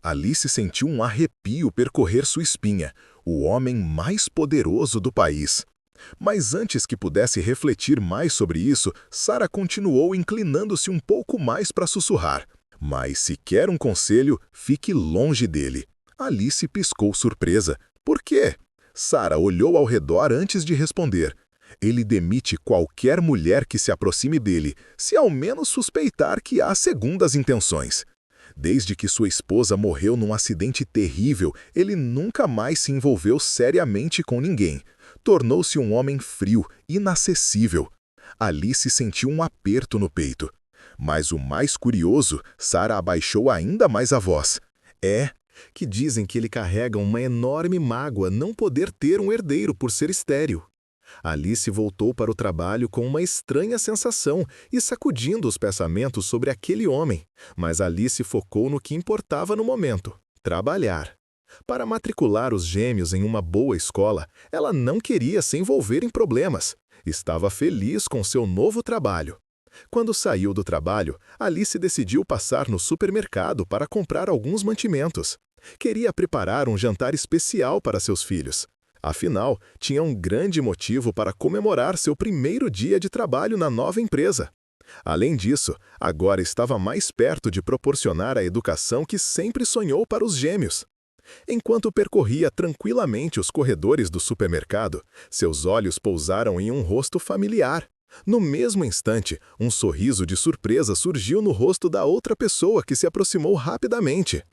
Speaker 2: Alice sentiu um arrepio percorrer sua espinha. O homem mais poderoso do país. Mas antes que pudesse refletir mais sobre isso, Sara continuou inclinando-se um pouco mais para sussurrar. Mas se quer um conselho, fique longe dele. Alice piscou surpresa. Por quê? Sara olhou ao redor antes de responder. Ele demite qualquer mulher que se aproxime dele, se ao menos suspeitar que há segundas intenções. Desde que sua esposa morreu num acidente terrível, ele nunca mais se envolveu seriamente com ninguém. Tornou-se um homem frio, inacessível. Alice sentiu um aperto no peito. Mas o mais curioso, Sarah abaixou ainda mais a voz.
Speaker 1: Que dizem que ele carrega uma enorme mágoa não poder ter um herdeiro por ser estéril. Alice voltou para o trabalho com uma estranha sensação e sacudindo os pensamentos sobre aquele homem, mas Alice focou no que importava no momento: trabalhar. Para matricular os gêmeos em uma boa escola, ela não queria se envolver em problemas. Estava feliz com seu novo trabalho. Quando saiu do trabalho, Alice decidiu passar no supermercado para comprar alguns mantimentos. Queria preparar um jantar especial para seus filhos. Afinal, tinha um grande motivo para comemorar seu primeiro dia de trabalho na nova empresa. Além disso, agora estava mais perto de proporcionar a educação que sempre sonhou para os gêmeos. Enquanto percorria tranquilamente os corredores do supermercado, seus olhos pousaram em um rosto familiar. No mesmo instante, um sorriso de surpresa surgiu no rosto da outra pessoa que se aproximou rapidamente.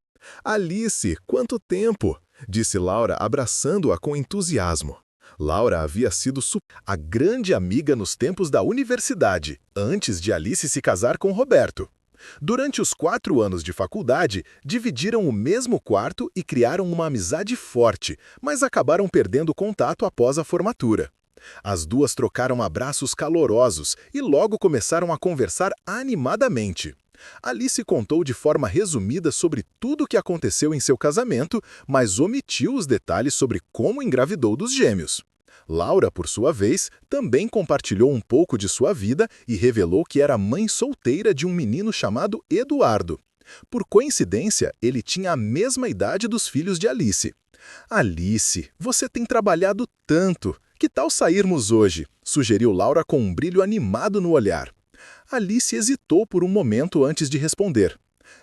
Speaker 1: "Alice, quanto tempo!" disse Laura, abraçando-a com entusiasmo. Laura havia sido a grande amiga nos tempos da universidade, antes de Alice se casar com Roberto. Durante os 4 anos de faculdade, dividiram o mesmo quarto e criaram uma amizade forte, mas acabaram perdendo contato após a formatura. As duas trocaram abraços calorosos e logo começaram a conversar animadamente. Alice contou de forma resumida sobre tudo o que aconteceu em seu casamento, mas omitiu os detalhes sobre como engravidou dos gêmeos. Laura, por sua vez, também compartilhou um pouco de sua vida e revelou que era mãe solteira de um menino chamado Eduardo. Por coincidência, ele tinha a mesma idade dos filhos de Alice. "Alice, você tem trabalhado tanto. Que tal sairmos hoje?" sugeriu Laura com um brilho animado no olhar. Alice hesitou por um momento antes de responder.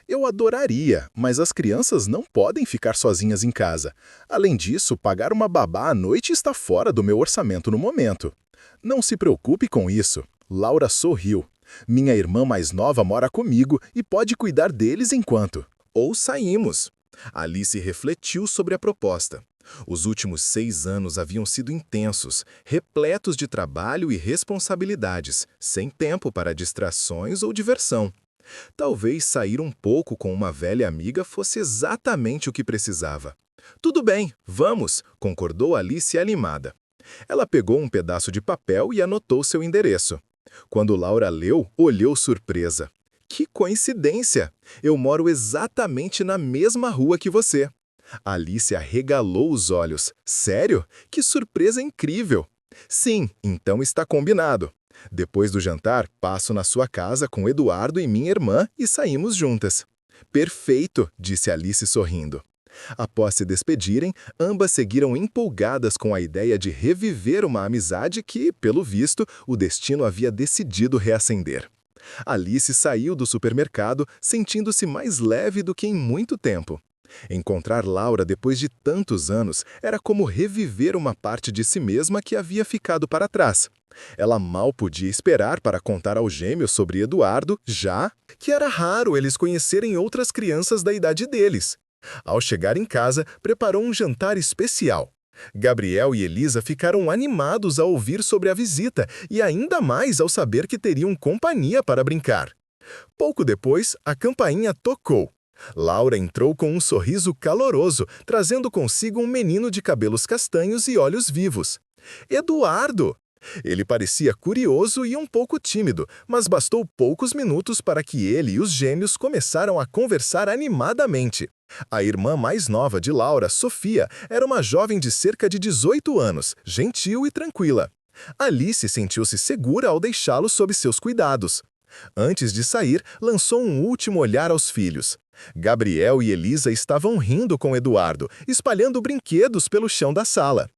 Speaker 1: "Eu adoraria, mas as crianças não podem ficar sozinhas em casa. Além disso, pagar uma babá à noite está fora do meu orçamento no momento." "Não se preocupe com isso." Laura sorriu. "Minha irmã mais nova mora comigo e pode cuidar deles enquanto. Ou saímos." Alice refletiu sobre a proposta. Os últimos 6 anos haviam sido intensos, repletos de trabalho e responsabilidades, sem tempo para distrações ou diversão. Talvez sair um pouco com uma velha amiga fosse exatamente o que precisava. "Tudo bem, vamos", concordou Alice animada. Ela pegou um pedaço de papel e anotou seu endereço. Quando Laura leu, olhou surpresa. "Que coincidência! Eu moro exatamente na mesma rua que você." Alice arregalou os olhos. "Sério? Que surpresa incrível!" "Sim, então está combinado. Depois do jantar, passo na sua casa com Eduardo e minha irmã e saímos juntas." "Perfeito", disse Alice sorrindo. Após se despedirem, ambas seguiram empolgadas com a ideia de reviver uma amizade que, pelo visto, o destino havia decidido reacender. Alice saiu do supermercado sentindo-se mais leve do que em muito tempo. Encontrar Laura depois de tantos anos era como reviver uma parte de si mesma que havia ficado para trás. Ela mal podia esperar para contar aos gêmeos sobre Eduardo, já que era raro eles conhecerem outras crianças da idade deles. Ao chegar em casa, preparou um jantar especial. Gabriel e Elisa ficaram animados ao ouvir sobre a visita e ainda mais ao saber que teriam companhia para brincar. Pouco depois, a campainha tocou. Laura entrou com um sorriso caloroso, trazendo consigo um menino de cabelos castanhos e olhos vivos. "Eduardo!" Ele parecia curioso e um pouco tímido, mas bastou poucos minutos para que ele e os gêmeos começaram a conversar animadamente. A irmã mais nova de Laura, Sofia, era uma jovem de cerca de 18 anos, gentil e tranquila. Alice sentiu-se segura ao deixá-lo sob seus cuidados. Antes de sair, lançou um último olhar aos filhos. Gabriel e Elisa estavam rindo com Eduardo, espalhando brinquedos pelo chão da sala.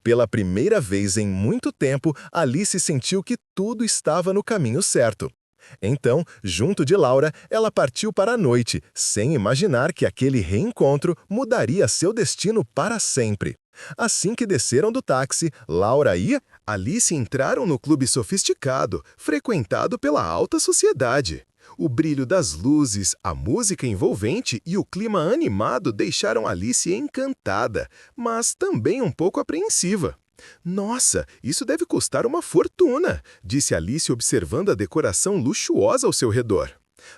Speaker 1: Pela primeira vez em muito tempo, Alice sentiu que tudo estava no caminho certo. Então, junto de Laura, ela partiu para a noite, sem imaginar que aquele reencontro mudaria seu destino para sempre. Assim que desceram do táxi, Laura e Alice entraram no clube sofisticado, frequentado pela alta sociedade. O brilho das luzes, a música envolvente e o clima animado deixaram Alice encantada, mas também um pouco apreensiva. Nossa, isso deve custar uma fortuna, disse Alice observando a decoração luxuosa ao seu redor.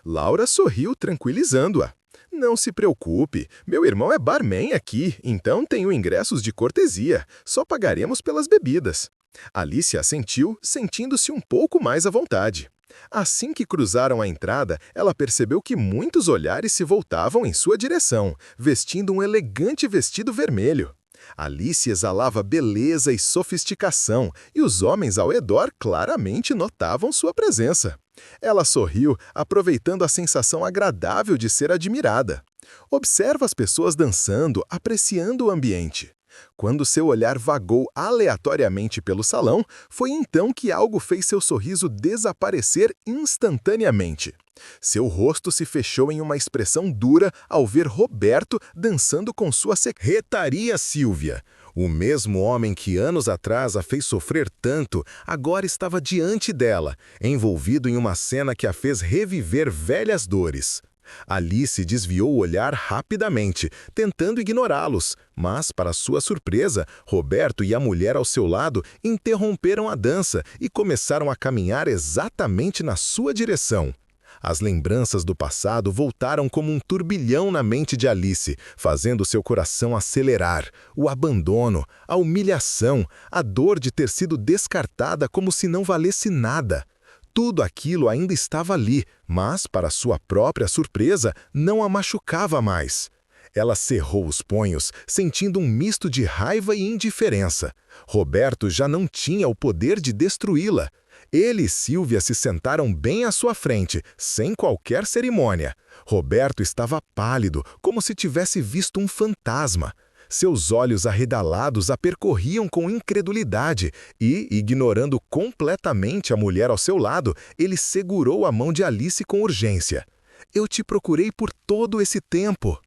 Speaker 1: Laura sorriu, tranquilizando-a. Não se preocupe, meu irmão é barman aqui, então tenho ingressos de cortesia, só pagaremos pelas bebidas. Alice assentiu, sentindo-se um pouco mais à vontade. Assim que cruzaram a entrada, ela percebeu que muitos olhares se voltavam em sua direção, vestindo um elegante vestido vermelho. Alice exalava beleza e sofisticação, e os homens ao redor claramente notavam sua presença. Ela sorriu, aproveitando a sensação agradável de ser admirada. Observa as pessoas dançando, apreciando o ambiente. Quando seu olhar vagou aleatoriamente pelo salão, foi então que algo fez seu sorriso desaparecer instantaneamente. Seu rosto se fechou em uma expressão dura ao ver Roberto dançando com sua secretaria Silvia. O mesmo homem que anos atrás a fez sofrer tanto, agora estava diante dela, envolvido em uma cena que a fez reviver velhas dores. Alice desviou o olhar rapidamente, tentando ignorá-los, mas, para sua surpresa, Roberto e a mulher ao seu lado interromperam a dança e começaram a caminhar exatamente na sua direção. As lembranças do passado voltaram como um turbilhão na mente de Alice, fazendo seu coração acelerar. O abandono, a humilhação, a dor de ter sido descartada como se não valesse nada. Tudo aquilo ainda estava ali, mas, para sua própria surpresa, não a machucava mais. Ela cerrou os punhos, sentindo um misto de raiva e indiferença. Roberto já não tinha o poder de destruí-la. Ele e Silvia se sentaram bem à sua frente, sem qualquer cerimônia. Roberto estava pálido, como se tivesse visto um fantasma. Seus olhos arregalados a percorriam com incredulidade e, ignorando completamente a mulher ao seu lado, ele segurou a mão de Alice com urgência. Eu te procurei por todo esse tempo.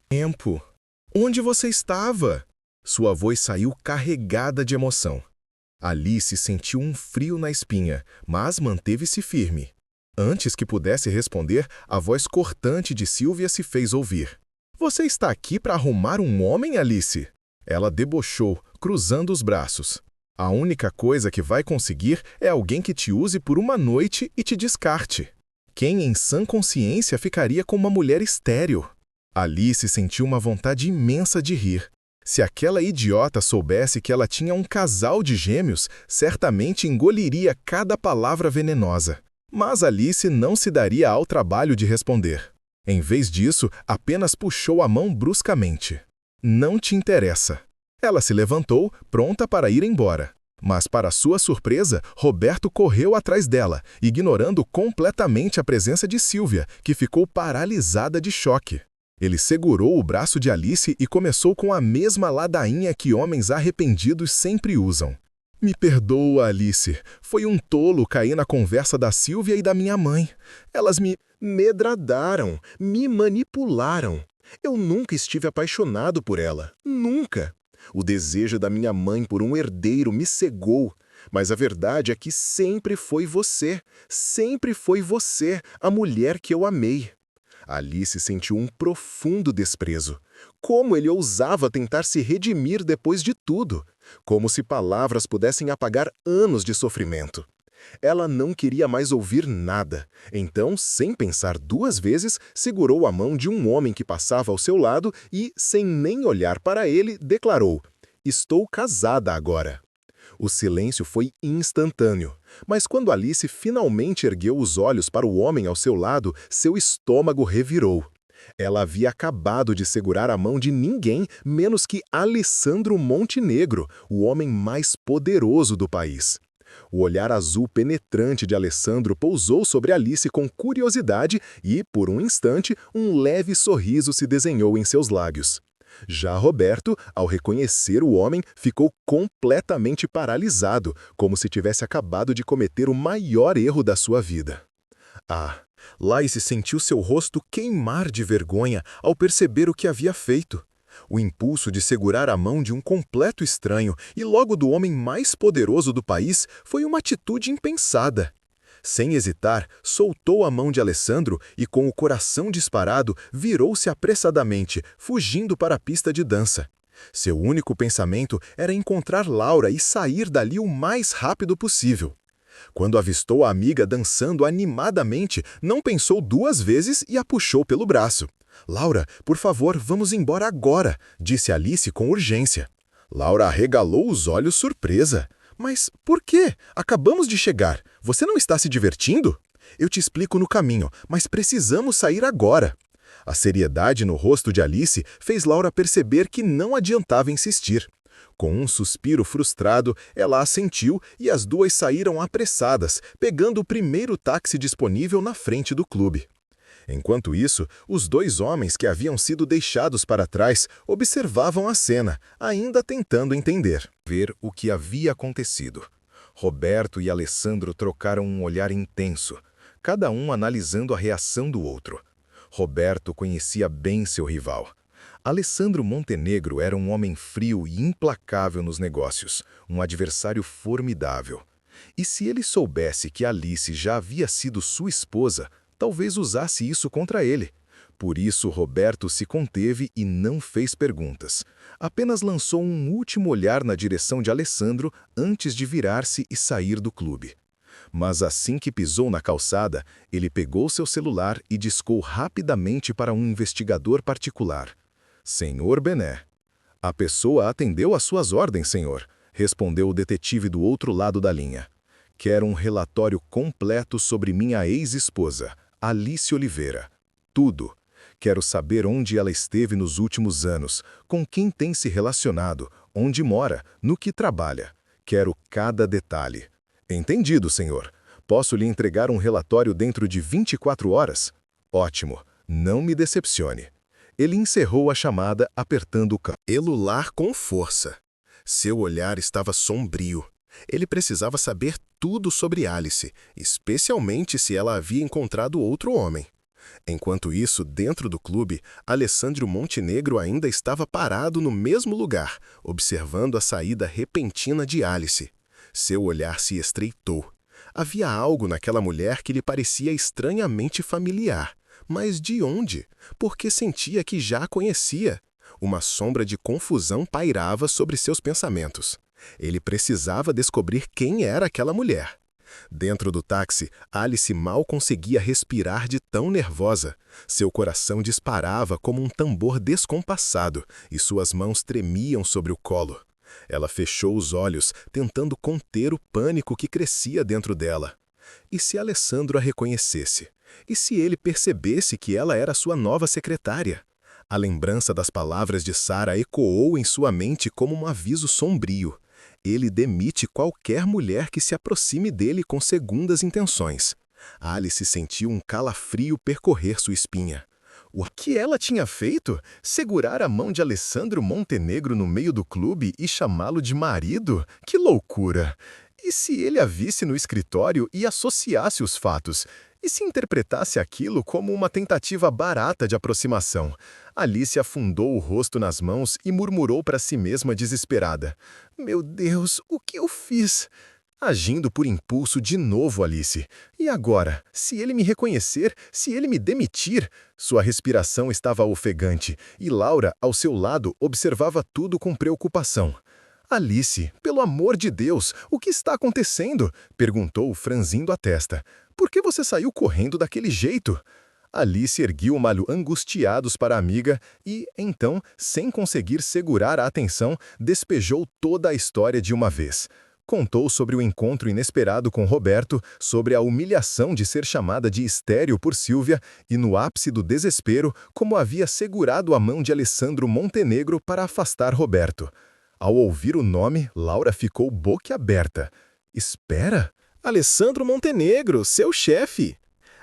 Speaker 1: Onde você estava? Sua voz saiu carregada de emoção. Alice sentiu um frio na espinha, mas manteve-se firme. Antes que pudesse responder, a voz cortante de Silvia se fez ouvir. Você está aqui para arrumar um homem, Alice? Ela debochou, cruzando os braços. A única coisa que vai conseguir é alguém que te use por uma noite e te descarte. Quem em sã consciência ficaria com uma mulher estéril? Alice sentiu uma vontade imensa de rir. Se aquela idiota soubesse que ela tinha um casal de gêmeos, certamente engoliria cada palavra venenosa. Mas Alice não se daria ao trabalho de responder. Em vez disso, apenas puxou a mão bruscamente. Não te interessa. Ela se levantou, pronta para ir embora. Mas, para sua surpresa, Roberto correu atrás dela, ignorando completamente a presença de Silvia, que ficou paralisada de choque. Ele segurou o braço de Alice e começou com a mesma ladainha que homens arrependidos sempre usam. Me perdoa, Alice. Foi um tolo cair na conversa da Silvia e da minha mãe. Elas me medradaram, me manipularam. Eu nunca estive apaixonado por ela. Nunca. O desejo da minha mãe por um herdeiro me cegou. Mas a verdade é que sempre foi você, a mulher que eu amei. Alice sentiu um profundo desprezo. Como ele ousava tentar se redimir depois de tudo? Como se palavras pudessem apagar anos de sofrimento. Ela não queria mais ouvir nada. Então, sem pensar duas vezes, segurou a mão de um homem que passava ao seu lado e, sem nem olhar para ele, declarou: "Estou casada agora." O silêncio foi instantâneo, mas quando Alice finalmente ergueu os olhos para o homem ao seu lado, seu estômago revirou. Ela havia acabado de segurar a mão de ninguém menos que Alessandro Montenegro, o homem mais poderoso do país. O olhar azul penetrante de Alessandro pousou sobre Alice com curiosidade e, por um instante, um leve sorriso se desenhou em seus lábios. Já Roberto, ao reconhecer o homem, ficou completamente paralisado, como se tivesse acabado de cometer o maior erro da sua vida. Laís sentiu seu rosto queimar de vergonha ao perceber o que havia feito. O impulso de segurar a mão de um completo estranho e logo do homem mais poderoso do país foi uma atitude impensada. Sem hesitar, soltou a mão de Alessandro e, com o coração disparado, virou-se apressadamente, fugindo para a pista de dança.
Speaker 2: Seu único pensamento era encontrar Laura e sair dali o mais rápido possível. Quando avistou a amiga dançando animadamente, não pensou duas vezes e a puxou pelo braço. "Laura, por favor, vamos embora agora", disse Alice com urgência. Laura arregalou os olhos surpresa. "Mas por quê? Acabamos de chegar. Você não está se divertindo? Eu te explico no caminho, mas precisamos sair agora." A seriedade no rosto de Alice fez Laura perceber que não adiantava insistir. Com um suspiro frustrado, ela assentiu e as duas saíram apressadas, pegando o primeiro táxi disponível na frente do clube. Enquanto isso, os dois homens que haviam sido deixados para trás observavam a cena, ainda tentando entender. Ver o que havia acontecido. Roberto e Alessandro trocaram um olhar intenso, cada um analisando a reação do outro. Roberto conhecia bem seu rival. Alessandro Montenegro era um homem frio e implacável nos negócios, um adversário formidável. E se ele soubesse que Alice já havia sido sua esposa, talvez usasse isso contra ele. Por isso, Roberto se conteve e não fez perguntas. Apenas lançou um último olhar na direção de Alessandro antes de virar-se e sair do clube. Mas assim que pisou na calçada, ele pegou seu celular e discou rapidamente para um investigador particular. "Senhor Bené." "A pessoa atendeu às suas ordens, senhor", respondeu o detetive do outro lado da linha. "Quero um relatório completo sobre minha ex-esposa, Alice Oliveira. Tudo. Quero saber onde ela esteve nos últimos anos, com quem tem se relacionado, onde mora, no que trabalha. Quero cada detalhe." "Entendido, senhor. Posso lhe entregar um relatório dentro de 24 horas? Ótimo. Não me decepcione." Ele encerrou a chamada apertando o celular com força. Seu olhar estava sombrio. Ele precisava saber tudo sobre Alice, especialmente se ela havia encontrado outro homem. Enquanto isso, dentro do clube, Alessandro Montenegro ainda estava parado no mesmo lugar, observando a saída repentina de Alice. Seu olhar se estreitou. Havia algo naquela mulher que lhe parecia estranhamente familiar. Mas de onde? Porque sentia que já a conhecia. Uma sombra de confusão pairava sobre seus pensamentos. Ele precisava descobrir quem era aquela mulher. Dentro do táxi, Alice mal conseguia respirar de tão nervosa. Seu coração disparava como um tambor descompassado e suas mãos tremiam sobre o colo. Ela fechou os olhos, tentando conter o pânico que crescia dentro dela. E se Alessandro a reconhecesse? E se ele percebesse que ela era sua nova secretária? A lembrança das palavras de Sara ecoou em sua mente como um aviso sombrio. Ele demite qualquer mulher que se aproxime dele com segundas intenções. Alice sentiu um calafrio percorrer sua espinha. O que ela tinha feito? Segurar a mão de Alessandro Montenegro no meio do clube e chamá-lo de marido? Que loucura! E se ele a visse no escritório e associasse os fatos? E se interpretasse aquilo como uma tentativa barata de aproximação? Alice afundou o rosto nas mãos e murmurou para si mesma desesperada. "Meu Deus, o que eu fiz?" Agindo por impulso de novo, Alice. E agora? Se ele me reconhecer, se ele me demitir? Sua respiração estava ofegante, e Laura, ao seu lado, observava tudo com preocupação. "Alice, pelo amor de Deus, o que está acontecendo?" perguntou, franzindo a testa. "Por que você saiu correndo daquele jeito?" Alice ergueu um olho angustiados para a amiga e, então, sem conseguir segurar a atenção, despejou toda a história de uma vez. Contou sobre o encontro inesperado com Roberto, sobre a humilhação de ser chamada de estéril por Silvia e, no ápice do desespero, como havia segurado a mão de Alessandro Montenegro para afastar Roberto. Ao ouvir o nome, Laura ficou boquiaberta. "Espera! Alessandro Montenegro, seu chefe!"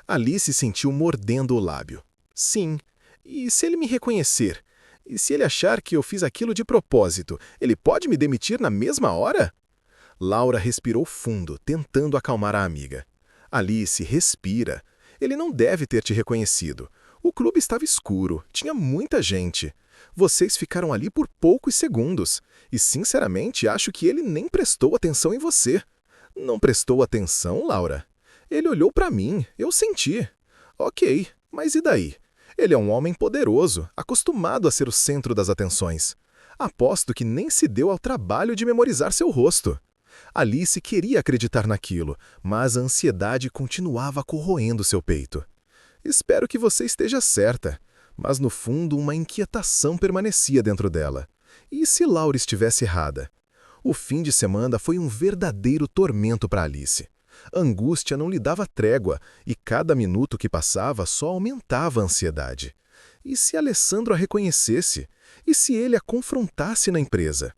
Speaker 2: Alice sentiu mordendo o lábio. "Sim. E se ele me reconhecer? E se ele achar que eu fiz aquilo de propósito, ele pode me demitir na mesma hora?" Laura respirou fundo, tentando acalmar a amiga. "Alice, respira. Ele não deve ter te reconhecido. O clube estava escuro, tinha muita gente. Vocês ficaram ali por poucos segundos. E, sinceramente, acho que ele nem prestou atenção em você." "Não prestou atenção, Laura? Ele olhou para mim, eu senti." "Ok, mas e daí? Ele é um homem poderoso, acostumado a ser o centro das atenções."
Speaker 1: Aposto que nem se deu ao trabalho de memorizar seu rosto. Alice queria acreditar naquilo, mas a ansiedade continuava corroendo seu peito. Espero que você esteja certa, mas no fundo uma inquietação permanecia dentro dela. E se Laura estivesse errada? O fim de semana foi um verdadeiro tormento para Alice. A angústia não lhe dava trégua e cada minuto que passava só aumentava a ansiedade. E se Alessandro a reconhecesse? E se ele a confrontasse na empresa?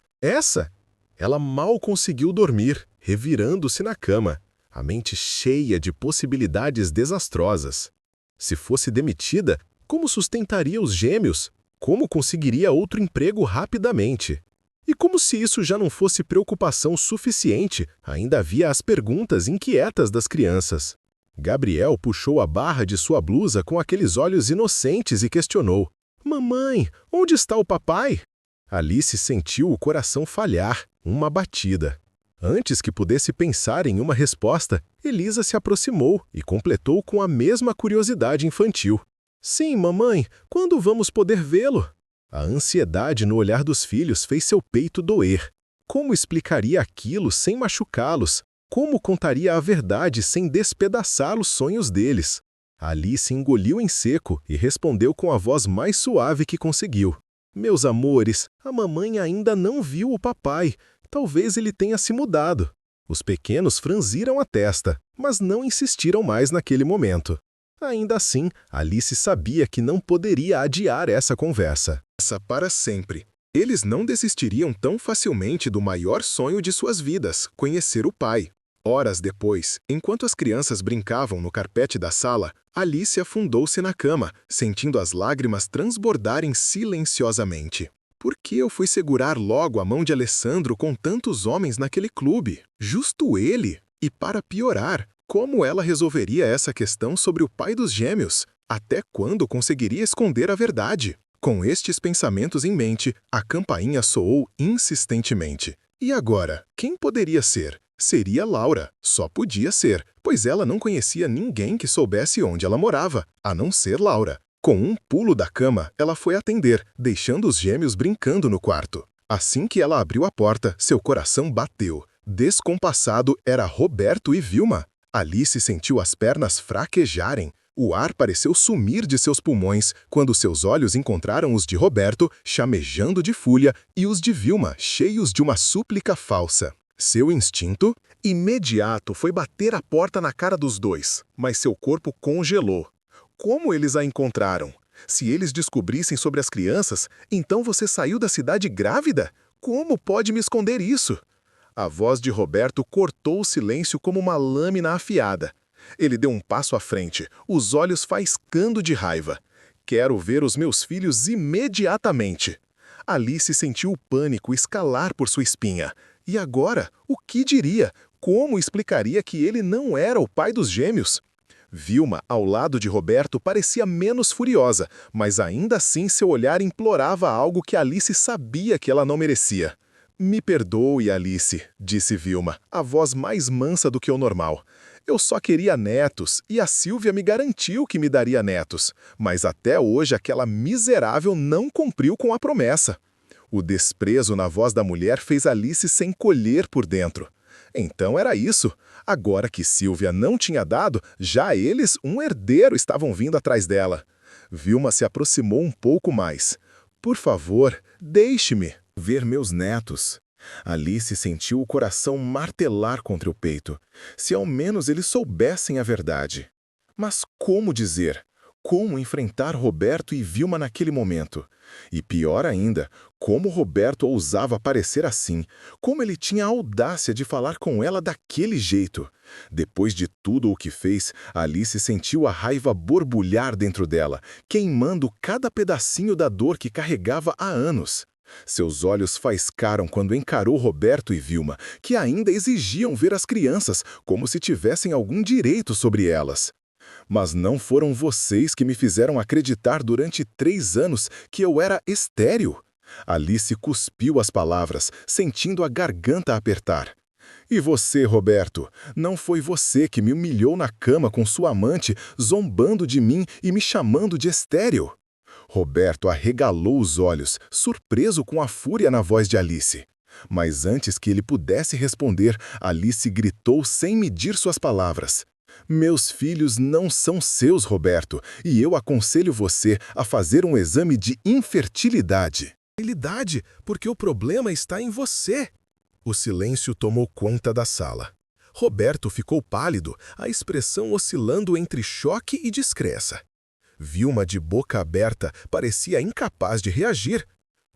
Speaker 1: Ela mal conseguiu dormir, revirando-se na cama, a mente cheia de possibilidades desastrosas. Se fosse demitida, como sustentaria os gêmeos? Como conseguiria outro emprego rapidamente? E como se isso já não fosse preocupação suficiente, ainda havia as perguntas inquietas das crianças. Gabriel puxou a barra de sua blusa com aqueles olhos inocentes e questionou: "Mamãe, onde está o papai?" Alice sentiu o coração falhar, uma batida. Antes que pudesse pensar em uma resposta, Elisa se aproximou e completou com a mesma curiosidade infantil: "Sim, mamãe, quando vamos poder vê-lo?" A ansiedade no olhar dos filhos fez seu peito doer. Como explicaria aquilo sem machucá-los? Como contaria a verdade sem despedaçar os sonhos deles? Alice engoliu em seco e respondeu com a voz mais suave que conseguiu: "Meus amores, a mamãe ainda não viu o papai. Talvez ele tenha se mudado." Os pequenos franziram a testa, mas não insistiram mais naquele momento. Ainda assim, Alice sabia que não poderia adiar essa conversa. Para sempre. Eles não desistiriam tão facilmente do maior sonho de suas vidas, conhecer o pai. Horas depois, enquanto as crianças brincavam no carpete da sala, Alice afundou-se na cama, sentindo as lágrimas transbordarem silenciosamente. Por que eu fui segurar logo a mão de Alessandro com tantos homens naquele clube? Justo ele? E para piorar, como ela resolveria essa questão sobre o pai dos gêmeos? Até quando conseguiria esconder a verdade? Com estes pensamentos em mente, a campainha soou insistentemente. E agora, quem poderia ser? Seria Laura. Só podia ser, pois ela não conhecia ninguém que soubesse onde ela morava, a não ser Laura. Com um pulo da cama, ela foi atender, deixando os gêmeos brincando no quarto. Assim que ela abriu a porta, seu coração bateu. Descompassado era Roberto e Vilma. Alice sentiu as pernas fraquejarem. O ar pareceu sumir de seus pulmões quando seus olhos encontraram os de Roberto, chamejando de fúria, e os de Vilma, cheios de uma súplica falsa. Seu instinto imediato foi bater a porta na cara dos dois, mas seu corpo congelou. Como eles a encontraram? Se eles descobrissem sobre as crianças, então você saiu da cidade grávida? Como pode me esconder isso? A voz de Roberto cortou o silêncio como uma lâmina afiada. Ele deu um passo à frente, os olhos faiscando de raiva. "Quero ver os meus filhos imediatamente." Alice sentiu o pânico escalar por sua espinha. E agora, o que diria? Como explicaria que ele não era o pai dos gêmeos? Vilma, ao lado de Roberto, parecia menos furiosa, mas ainda assim seu olhar implorava algo que Alice sabia que ela não merecia. "Me perdoe, Alice", disse Vilma, a voz mais mansa do que o normal. "Eu só queria netos, e a Silvia me garantiu que me daria netos. Mas até hoje aquela miserável não cumpriu com a promessa." O desprezo na voz da mulher fez Alice se encolher por dentro. Então era isso. Agora que Silvia não tinha dado, já eles, um herdeiro, estavam vindo atrás dela. Vilma se aproximou um pouco mais. "Por favor, deixe-me ver meus netos." Alice sentiu o coração martelar contra o peito. Se ao menos eles soubessem a verdade. Mas como dizer? Como enfrentar Roberto e Vilma naquele momento? E pior ainda, como Roberto ousava parecer assim? Como ele tinha a audácia de falar com ela daquele jeito? Depois de tudo o que fez, Alice sentiu a raiva borbulhar dentro dela, queimando cada pedacinho da dor que carregava há anos. Seus olhos faiscaram quando encarou Roberto e Vilma, que ainda exigiam ver as crianças, como se tivessem algum direito sobre elas. "Mas não foram vocês que me fizeram acreditar durante 3 anos que eu era estéril?" Alice cuspiu as palavras, sentindo a garganta apertar. "E você, Roberto? Não foi você que me humilhou na cama com sua amante, zombando de mim e me chamando de estéril?"
Speaker 2: Roberto arregalou os olhos, surpreso com a fúria na voz de Alice. Mas antes que ele pudesse responder, Alice gritou sem medir suas palavras. Meus filhos não são seus, Roberto, e eu aconselho você a fazer um exame de infertilidade.
Speaker 3: Infertilidade, porque o problema está em você. O silêncio tomou conta da sala. Roberto ficou pálido, a expressão oscilando entre choque e descrença. Vilma, de boca aberta, parecia incapaz de reagir.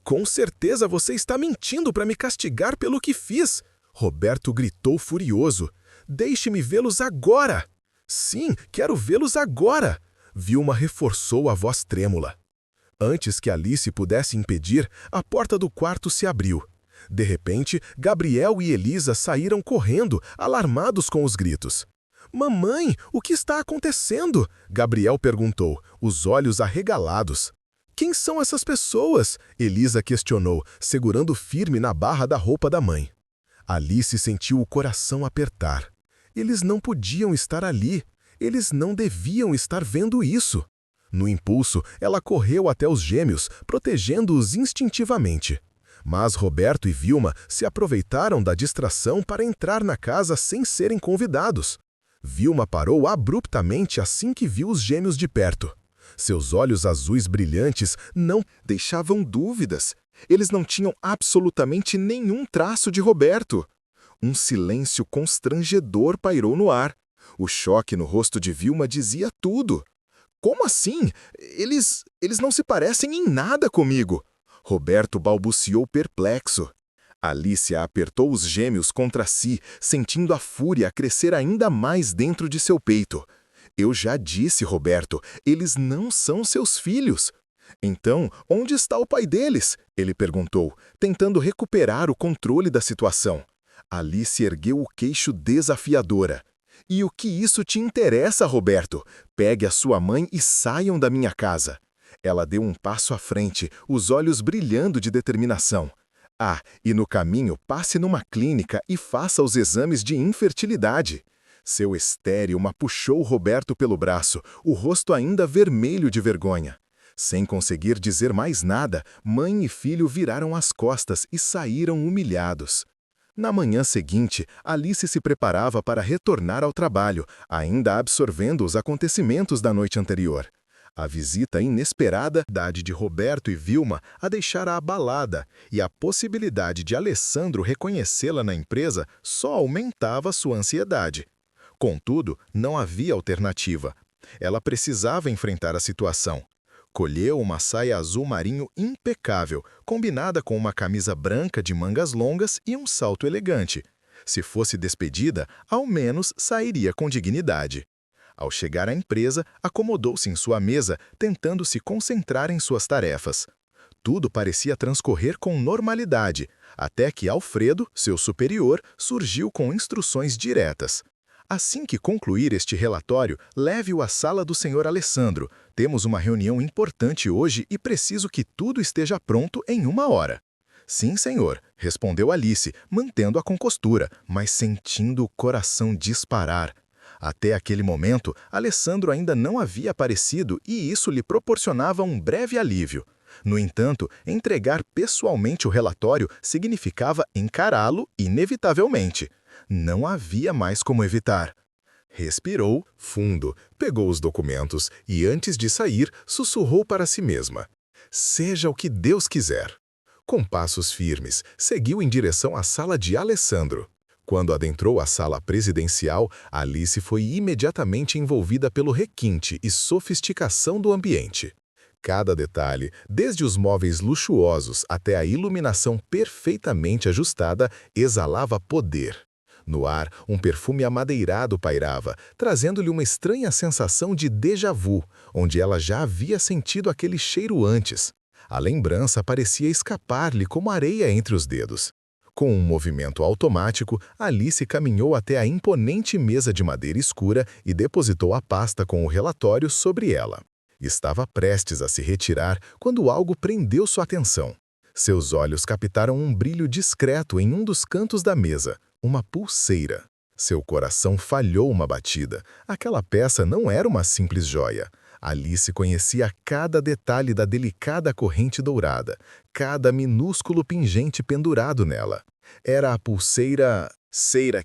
Speaker 3: Com certeza você está mentindo para me castigar pelo que fiz. Roberto gritou furioso. Deixe-me vê-los agora. Sim, quero vê-los agora. Vilma reforçou a voz trêmula. Antes que Alice pudesse impedir, a porta do quarto se abriu. De repente, Gabriel e Elisa saíram correndo, alarmados com os gritos. Mamãe, o que está acontecendo? Gabriel perguntou, os olhos arregalados. Quem são essas pessoas? Elisa questionou, segurando firme na barra da roupa da mãe. Alice sentiu o coração apertar. Eles não podiam estar ali. Eles não deviam estar vendo isso. No impulso, ela correu até os gêmeos, protegendo-os instintivamente. Mas Roberto e Vilma se aproveitaram da distração para entrar na casa sem serem convidados. Vilma parou abruptamente assim que viu os gêmeos de perto. Seus olhos azuis brilhantes não deixavam dúvidas. Eles não tinham absolutamente nenhum traço de Roberto. Um silêncio constrangedor pairou no ar. O choque no rosto de Vilma dizia tudo. Como assim? Eles não se parecem em nada comigo. Roberto balbuciou perplexo. Alice apertou os gêmeos contra si, sentindo a fúria crescer ainda mais dentro de seu peito. Eu já disse, Roberto, eles não são seus filhos. Então, onde está o pai deles? Ele perguntou, tentando recuperar o controle da situação. Alice ergueu o queixo desafiadora. E o que isso te interessa, Roberto? Pegue a sua mãe e saiam da minha casa. Ela deu um passo à frente, os olhos brilhando de determinação. Ah, e no caminho passe numa clínica e faça os exames de infertilidade. Seu estéril puxou Roberto pelo braço, o rosto ainda vermelho de vergonha. Sem conseguir dizer mais nada, mãe e filho viraram as costas e saíram humilhados. Na manhã seguinte, Alice se preparava para retornar ao trabalho, ainda absorvendo os acontecimentos da noite anterior. A visita inesperada de Roberto e Vilma a deixara abalada, e a possibilidade de Alessandro reconhecê-la na empresa só aumentava sua ansiedade. Contudo, não havia alternativa. Ela precisava enfrentar a situação. Colheu uma saia azul marinho impecável, combinada com uma camisa branca de mangas longas e um salto elegante. Se fosse despedida, ao menos sairia com dignidade. Ao chegar à empresa, acomodou-se em sua mesa, tentando se concentrar em suas tarefas. Tudo parecia transcorrer com normalidade, até que Alfredo, seu superior, surgiu com instruções diretas. Assim que concluir este relatório, leve-o à sala do Sr. Alessandro. Temos uma reunião importante hoje e preciso que tudo esteja pronto em 1 hora. Sim, senhor, respondeu Alice, mantendo a compostura, mas sentindo o coração disparar. Até aquele momento, Alessandro ainda não havia aparecido e isso lhe proporcionava um breve alívio. No entanto, entregar pessoalmente o relatório significava encará-lo inevitavelmente. Não havia mais como evitar. Respirou fundo, pegou os documentos e, antes de sair, sussurrou para si mesma. Seja o que Deus quiser. Com passos firmes, seguiu em direção à sala de Alessandro. Quando adentrou a sala presidencial, Alice foi imediatamente envolvida pelo requinte e sofisticação do ambiente. Cada detalhe, desde os móveis luxuosos até a iluminação perfeitamente ajustada, exalava poder. No ar, um perfume amadeirado pairava, trazendo-lhe uma estranha sensação de déjà vu, onde ela já havia sentido aquele cheiro antes. A lembrança parecia escapar-lhe como areia entre os dedos. Com um movimento automático, Alice caminhou até a imponente mesa de madeira escura e depositou a pasta com o relatório sobre ela. Estava prestes a se retirar quando algo prendeu sua atenção. Seus olhos captaram um brilho discreto em um dos cantos da mesa, uma pulseira. Seu coração falhou uma batida. Aquela peça não era uma simples joia. Alice conhecia cada detalhe da delicada corrente dourada, cada minúsculo pingente pendurado nela. Era a pulseira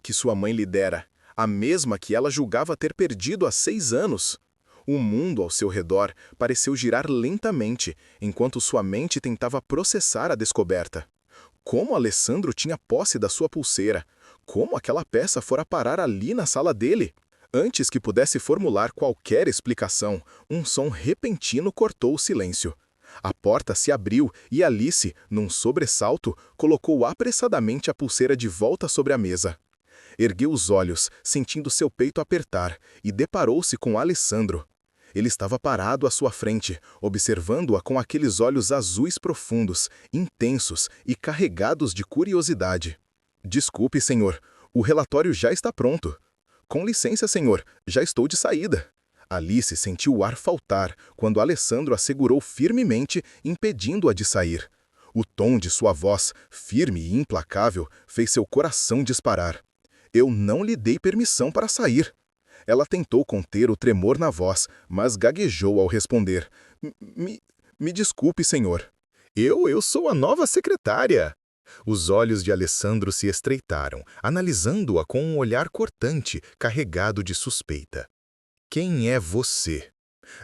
Speaker 2: Que sua mãe lhe dera, a mesma que ela julgava ter perdido há 6 anos. O mundo ao seu redor pareceu girar lentamente, enquanto sua mente tentava processar a descoberta. Como Alessandro tinha posse da sua pulseira? Como aquela peça fora parar ali na sala dele? Antes que pudesse formular qualquer explicação, um som repentino cortou o silêncio. A porta se abriu e Alice, num sobressalto, colocou apressadamente a pulseira de volta sobre a mesa. Ergueu os olhos, sentindo seu peito apertar, e deparou-se com Alessandro. Ele estava parado à sua frente, observando-a com aqueles olhos azuis profundos, intensos e carregados de curiosidade. "Desculpe, senhor, o relatório já está pronto." "Com licença, senhor, já estou de saída." Alice sentiu o ar faltar quando Alessandro a segurou firmemente, impedindo-a de sair. O tom de sua voz, firme e implacável, fez seu coração disparar. "Eu não lhe dei permissão para sair." Ela tentou conter o tremor na voz, mas gaguejou ao responder. Me desculpe, senhor. Eu sou a nova secretária." Os olhos de Alessandro se estreitaram, analisando-a com um olhar cortante, carregado de suspeita. "Quem é você?"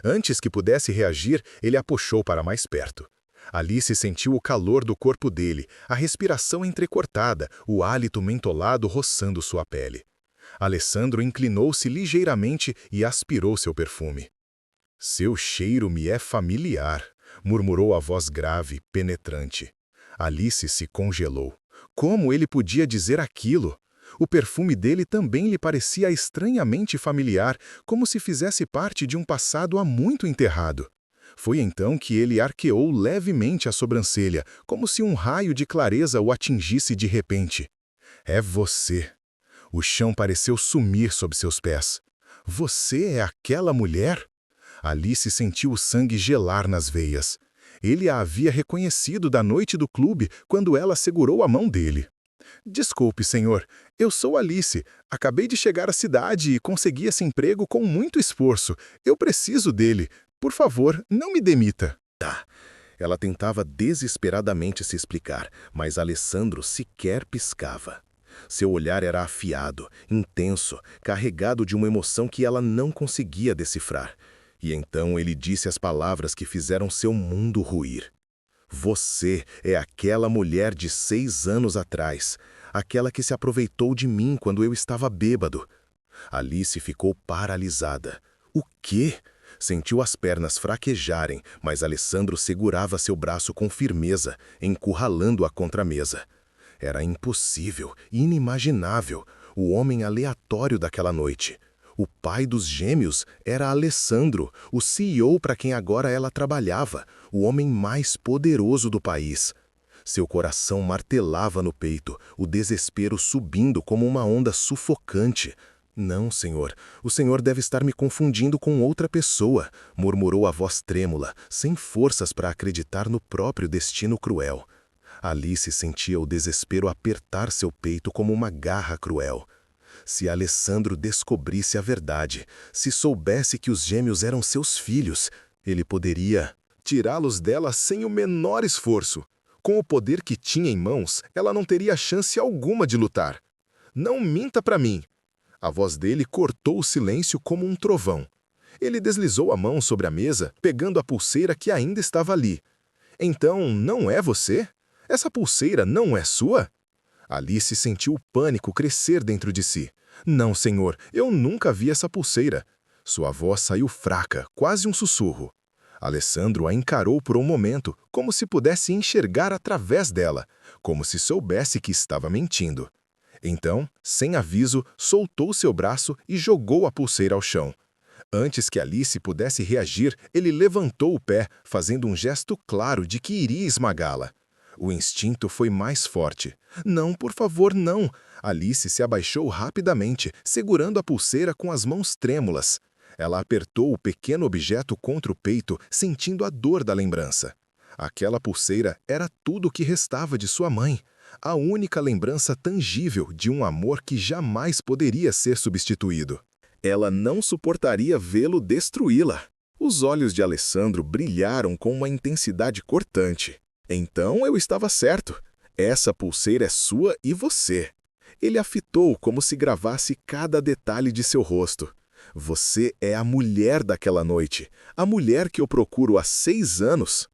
Speaker 2: Antes que pudesse reagir, ele a puxou para mais perto. Alice sentiu o calor do corpo dele, a respiração entrecortada, o hálito mentolado roçando sua pele. Alessandro inclinou-se ligeiramente e aspirou seu perfume. "Seu cheiro me é familiar", murmurou a voz grave, penetrante. Alice se congelou. Como ele podia dizer aquilo? O perfume dele também lhe parecia estranhamente familiar, como se fizesse parte de um passado há muito enterrado. Foi então que ele arqueou levemente a sobrancelha, como se um raio de clareza o atingisse de repente. "É você." O chão pareceu sumir sob seus pés. "Você é aquela mulher?" Alice sentiu o sangue gelar nas veias. Ele a havia reconhecido da noite do clube, quando ela segurou a mão dele. "Desculpe, senhor. Eu sou Alice. Acabei de chegar à cidade e consegui esse emprego com muito esforço. Eu preciso dele. Por favor, não me demita." Ela tentava desesperadamente se explicar, mas Alessandro sequer piscava. Seu olhar era afiado, intenso, carregado de uma emoção que ela não conseguia decifrar. E então ele disse as palavras que fizeram seu mundo ruir. "Você é aquela mulher de 6 anos atrás, aquela que se aproveitou de mim quando eu estava bêbado." Alice ficou paralisada. "O quê?" Sentiu as pernas fraquejarem, mas Alessandro segurava seu braço com firmeza, encurralando-a contra a mesa. Era impossível, inimaginável, o homem aleatório daquela noite. O pai dos gêmeos era Alessandro, o CEO para quem agora ela trabalhava, o homem mais poderoso do país. Seu coração martelava no peito, o desespero subindo como uma onda sufocante. "Não, senhor, o senhor deve estar me confundindo com outra pessoa", murmurou a voz trêmula, sem forças para acreditar no próprio destino cruel. Alice sentia o desespero apertar seu peito como uma garra cruel. Se Alessandro descobrisse a verdade, se soubesse que os gêmeos eram seus filhos, ele poderia tirá-los dela sem o menor esforço. Com o poder que tinha em mãos, ela não teria chance alguma de lutar. "Não minta para mim." A voz dele cortou o silêncio como um trovão. Ele deslizou a mão sobre a mesa, pegando a pulseira que ainda estava ali. "Então, não é você? Essa pulseira não é sua?" Alice sentiu o pânico crescer dentro de si. "Não, senhor, eu nunca vi essa pulseira." Sua voz saiu fraca, quase um sussurro. Alessandro a encarou por um momento, como se pudesse enxergar através dela, como se soubesse que estava mentindo. Então, sem aviso, soltou seu braço e jogou a pulseira ao chão. Antes que Alice pudesse reagir, ele levantou o pé, fazendo um gesto claro de que iria esmagá-la. O instinto foi mais forte. "Não, por favor, não." Alice se abaixou rapidamente, segurando a pulseira com as mãos trêmulas. Ela apertou o pequeno objeto contra o peito, sentindo a dor da lembrança. Aquela pulseira era tudo o que restava de sua mãe. A única lembrança tangível de um amor que jamais poderia ser substituído. Ela não suportaria vê-lo destruí-la. Os olhos de Alessandro brilharam com uma intensidade cortante. Então eu estava certo. Essa pulseira é sua e você. Ele a fitou como se gravasse cada detalhe de seu rosto. Você é a mulher daquela noite, a mulher que eu procuro há 6 anos.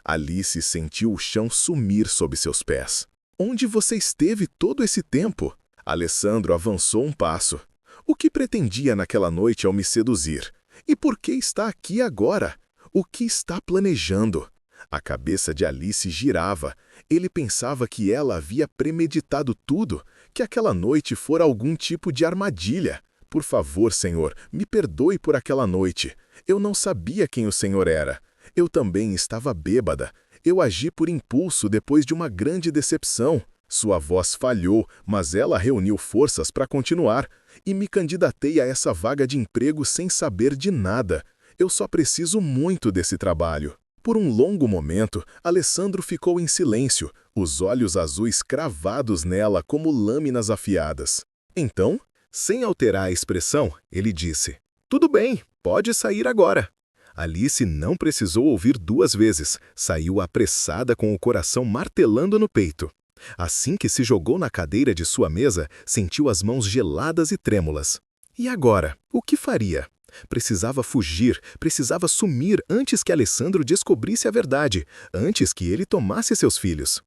Speaker 2: Alice sentiu o chão sumir sob seus pés. Onde você esteve todo esse tempo? Alessandro avançou um passo. O que pretendia naquela noite ao me seduzir? E por que está aqui agora? O que está planejando? A cabeça de Alice girava. Ele pensava que ela havia premeditado tudo, que aquela noite fora algum tipo de armadilha. Por favor, Senhor, me perdoe por aquela noite. Eu não sabia quem o Senhor era. Eu também estava bêbada. Eu agi por impulso depois de uma grande decepção. Sua voz falhou, mas ela reuniu forças para continuar. E me candidatei a essa vaga de emprego sem saber de nada. Eu só preciso muito desse trabalho. Por um longo momento, Alessandro ficou em silêncio, os olhos azuis cravados nela como lâminas afiadas. Então, sem alterar a expressão, ele disse: "Tudo bem, pode sair agora." Alice não precisou ouvir 2 vezes, saiu apressada com o coração martelando no peito. Assim que se jogou na cadeira de sua mesa, sentiu as mãos geladas e trêmulas. E agora? O que faria? Precisava fugir, precisava sumir antes que Alessandro descobrisse a verdade, antes que ele tomasse seus filhos.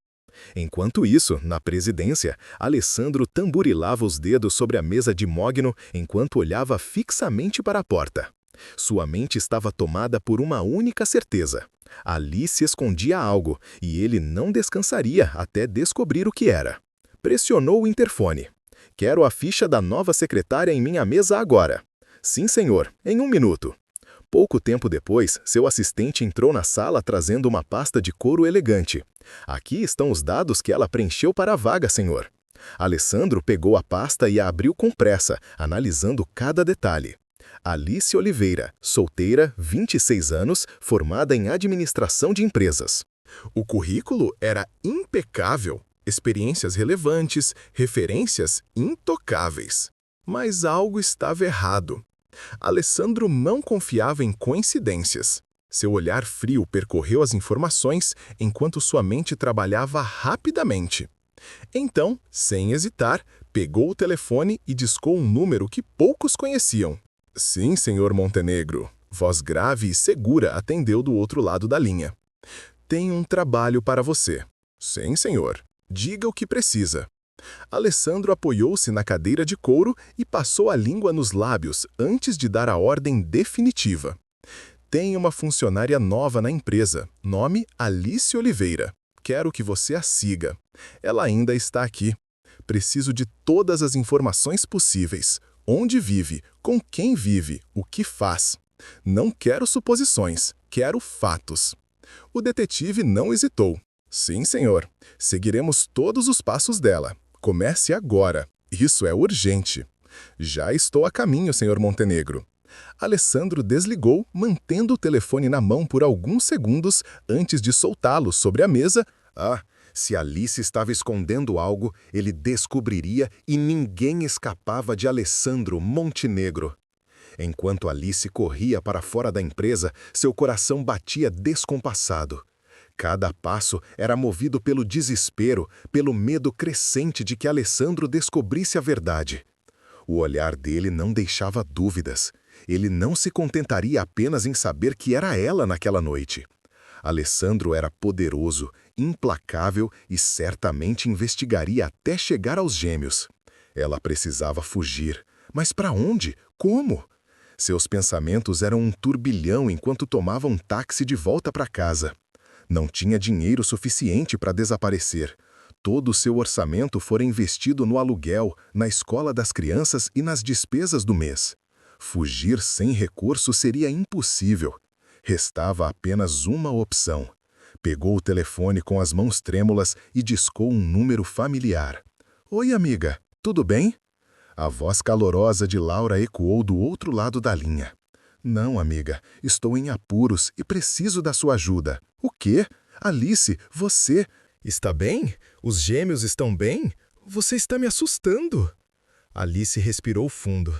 Speaker 2: Enquanto isso, na presidência, Alessandro tamborilava os dedos sobre a mesa de mogno enquanto olhava fixamente para a porta. Sua mente estava tomada por uma única certeza. Alice escondia algo, e ele não descansaria até descobrir o que era. Pressionou o interfone. "Quero a ficha da nova secretária em minha mesa agora." "Sim, senhor, em 1 minuto." Pouco tempo depois, seu assistente entrou na sala trazendo uma pasta de couro elegante. "Aqui estão os dados que ela preencheu para a vaga, senhor." Alessandro pegou a pasta e a abriu com pressa, analisando cada detalhe. Alice Oliveira, solteira, 26 anos, formada em administração de empresas. O currículo era impecável, experiências relevantes, referências intocáveis. Mas algo estava errado. Alessandro não confiava em coincidências. Seu olhar frio percorreu as informações enquanto sua mente trabalhava rapidamente. Então, sem hesitar, pegou o telefone e discou um número que poucos conheciam. "Sim, senhor Montenegro." Voz grave e segura atendeu do outro lado da linha. "Tenho um trabalho para você." "Sim, senhor. Diga o que precisa." Alessandro apoiou-se na cadeira de couro e passou a língua nos lábios antes de dar a ordem definitiva. "Tem uma funcionária nova na empresa, nome Alice Oliveira. Quero que você a siga. Ela ainda está aqui. Preciso de todas as informações possíveis. Onde vive, com quem vive, o que faz. Não quero suposições, quero fatos." O detetive não hesitou. "Sim, senhor. Seguiremos todos os passos dela. Comece agora. Isso é urgente." "Já estou a caminho, senhor Montenegro." Alessandro desligou, mantendo o telefone na mão por alguns segundos antes de soltá-lo sobre a mesa. Se Alice estava escondendo algo, ele descobriria e ninguém escapava de Alessandro Montenegro. Enquanto Alice corria para fora da empresa, seu coração batia descompassado. Cada passo era movido pelo desespero, pelo medo crescente de que Alessandro descobrisse a verdade. O olhar dele não deixava dúvidas. Ele não se contentaria apenas em saber que era ela naquela noite. Alessandro era poderoso, implacável e certamente investigaria até chegar aos gêmeos. Ela precisava fugir. Mas para onde? Como? Seus pensamentos eram um turbilhão enquanto tomava um táxi de volta para casa. Não tinha dinheiro suficiente para desaparecer. Todo o seu orçamento fora investido no aluguel, na escola das crianças e nas despesas do mês. Fugir sem recurso seria impossível. Restava apenas uma opção. Pegou o telefone com as mãos trêmulas e discou um número familiar. "Oi, amiga, tudo bem?" A voz calorosa de Laura ecoou do outro lado da linha. "Não, amiga, estou em apuros e preciso da sua ajuda." "O quê? Alice, você... Está bem? Os gêmeos estão bem? Você está me assustando." Alice respirou fundo.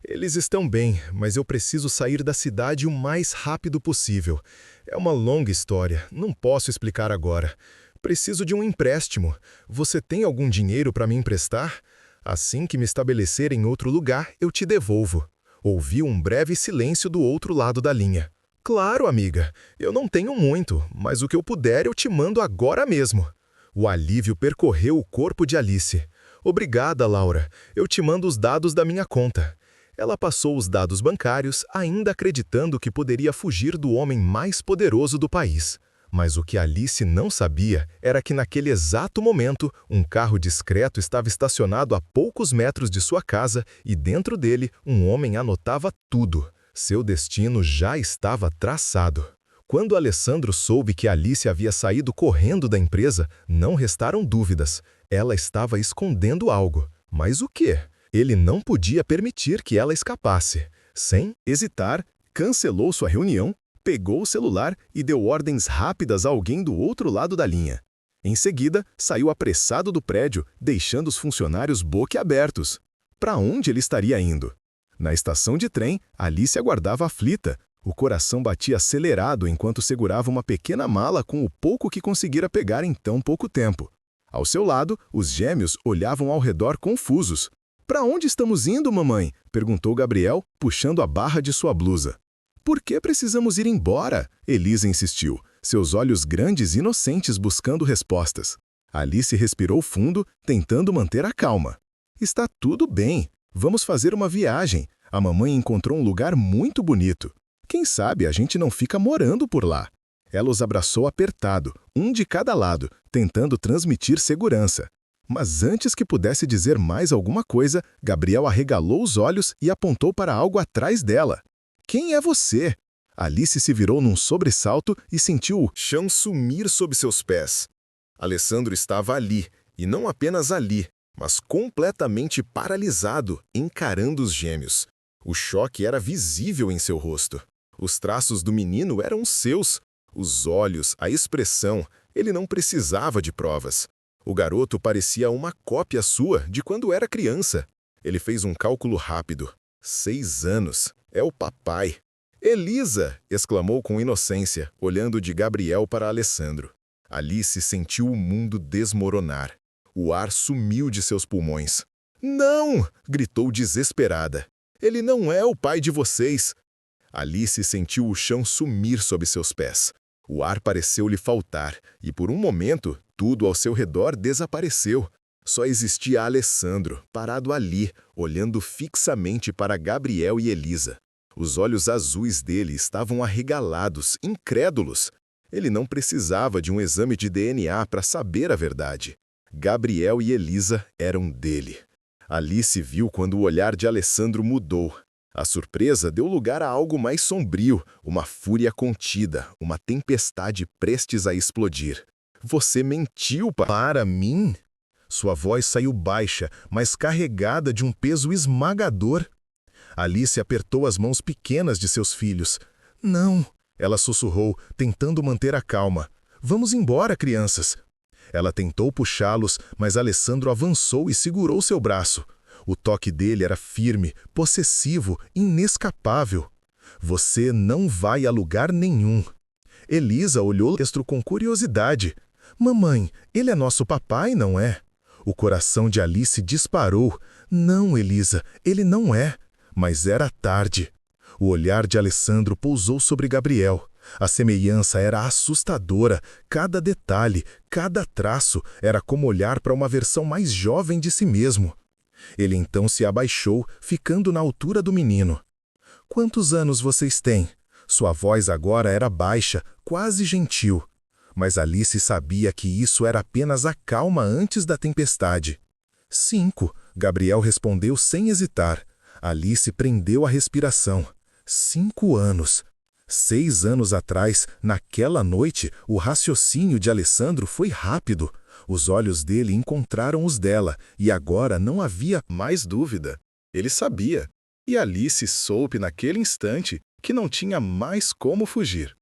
Speaker 3: Eles estão bem, mas eu preciso sair da cidade o mais rápido possível. É uma longa história, não posso explicar agora. Preciso de um empréstimo. Você tem algum dinheiro para me emprestar? Assim que me estabelecer em outro lugar, eu te devolvo. Ouvi um breve silêncio do outro lado da linha. Claro, amiga. Eu não tenho muito, mas o que eu puder eu te mando agora mesmo. O alívio percorreu o corpo de Alice. Obrigada, Laura. Eu te mando os dados da minha conta. Ela passou os dados bancários, ainda acreditando que poderia fugir do homem mais poderoso do país. Mas o que Alice não sabia era que naquele exato momento, um carro discreto estava estacionado a poucos metros de sua casa e dentro dele um homem anotava tudo. Seu destino já estava traçado. Quando Alessandro soube que Alice havia saído correndo da empresa, não restaram dúvidas. Ela estava escondendo algo. Mas o quê? Ele não podia permitir que ela escapasse. Sem hesitar, cancelou sua reunião, pegou o celular e deu ordens rápidas a alguém do outro lado da linha. Em seguida, saiu apressado do prédio, deixando os funcionários boquiabertos. Para onde ele estaria indo? Na estação de trem, Alice aguardava aflita. O coração batia acelerado enquanto segurava uma pequena mala com o pouco que conseguira pegar em tão pouco tempo. Ao seu lado, os gêmeos olhavam ao redor confusos. "Para onde estamos indo, mamãe?" perguntou Gabriel, puxando a barra de sua blusa. "Por que precisamos ir embora?" Elisa insistiu, seus olhos grandes e inocentes buscando respostas. Alice respirou fundo, tentando manter a calma. "Está tudo bem. Vamos fazer uma viagem. A mamãe encontrou um lugar muito bonito. Quem sabe a gente não fica morando por lá." Ela os abraçou apertado, um de cada lado, tentando transmitir segurança. Mas antes que pudesse dizer mais alguma coisa, Gabriel arregalou os olhos e apontou para algo atrás dela. "Quem é você?" Alice se virou num sobressalto e sentiu o chão sumir sob seus pés. Alessandro estava ali, e não apenas ali, mas completamente paralisado, encarando os gêmeos. O choque era visível em seu rosto. Os traços do menino eram seus. Os olhos, a expressão, ele não precisava de provas. O garoto parecia uma cópia sua de quando era criança. Ele fez um cálculo rápido. 6 anos. É o papai. "Elisa!" exclamou com inocência, olhando de Gabriel para Alessandro. Alice sentiu o mundo desmoronar. O ar sumiu de seus pulmões. "Não!" gritou desesperada. "Ele não é o pai de vocês!" Alice sentiu o chão sumir sob seus pés. O ar pareceu lhe faltar, e por um momento, tudo ao seu redor desapareceu. Só existia Alessandro, parado ali, olhando fixamente para Gabriel e Elisa. Os olhos azuis dele estavam arregalados, incrédulos. Ele não precisava de um exame de DNA para saber a verdade. Gabriel e Elisa eram dele. Alice viu quando o olhar de Alessandro mudou. A surpresa deu lugar a algo mais sombrio, uma fúria contida, uma tempestade prestes a explodir. "Você mentiu, para mim?" Sua voz saiu baixa, mas carregada de um peso esmagador. Alice apertou as mãos pequenas de seus filhos. "Não," ela sussurrou, tentando manter a calma. "Vamos embora, crianças." Ela tentou puxá-los, mas Alessandro avançou e segurou seu braço. O toque dele era firme, possessivo, inescapável. "Você não vai a lugar nenhum." Elisa olhou o texto com curiosidade. "Mamãe, ele é nosso papai, não é?" O coração de Alice disparou. "Não, Elisa, ele não é." Mas era tarde. O olhar de Alessandro pousou sobre Gabriel. A semelhança era assustadora. Cada detalhe, cada traço era como olhar para uma versão mais jovem de si mesmo. Ele então se abaixou, ficando na altura do menino. "Quantos anos vocês têm?" Sua voz agora era baixa, quase gentil. Mas Alice sabia que isso era apenas a calma antes da tempestade. 5, Gabriel respondeu sem hesitar. Alice prendeu a respiração. 5 anos. 6 anos atrás, naquela noite, o raciocínio de Alessandro foi rápido. Os olhos dele encontraram os dela, e agora não havia mais dúvida. Ele sabia. E Alice soube naquele instante que não tinha mais como fugir.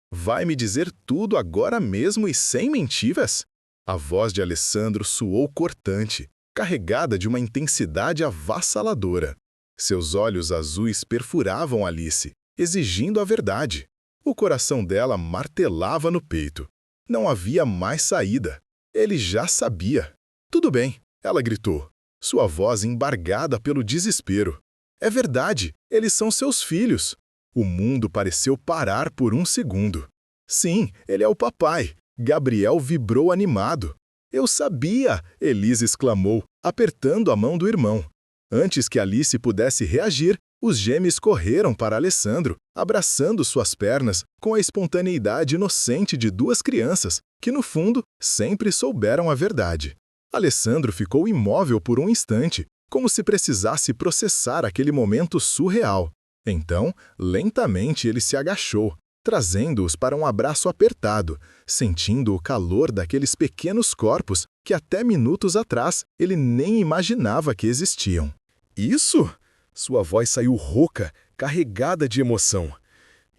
Speaker 3: "Vai me dizer tudo agora mesmo e sem mentiras?" A voz de Alessandro soou cortante, carregada de uma intensidade avassaladora. Seus olhos azuis perfuravam Alice, exigindo a verdade. O coração dela martelava no peito. Não havia mais saída. Ele já sabia. Tudo bem, ela gritou, sua voz embargada pelo desespero. É verdade, eles são seus filhos. O mundo pareceu parar por um segundo. Sim, ele é o papai. Gabriel vibrou animado. Eu sabia, Elise exclamou, apertando a mão do irmão. Antes que Alice pudesse reagir, os gêmeos correram para Alessandro, abraçando suas pernas com a espontaneidade inocente de duas crianças, que no fundo sempre souberam a verdade. Alessandro ficou imóvel por um instante, como se precisasse processar aquele momento surreal. Então, lentamente ele se agachou, trazendo-os para um abraço apertado, sentindo o calor daqueles pequenos corpos que até minutos atrás ele nem imaginava que existiam. Isso? Sua voz saiu rouca, carregada de emoção.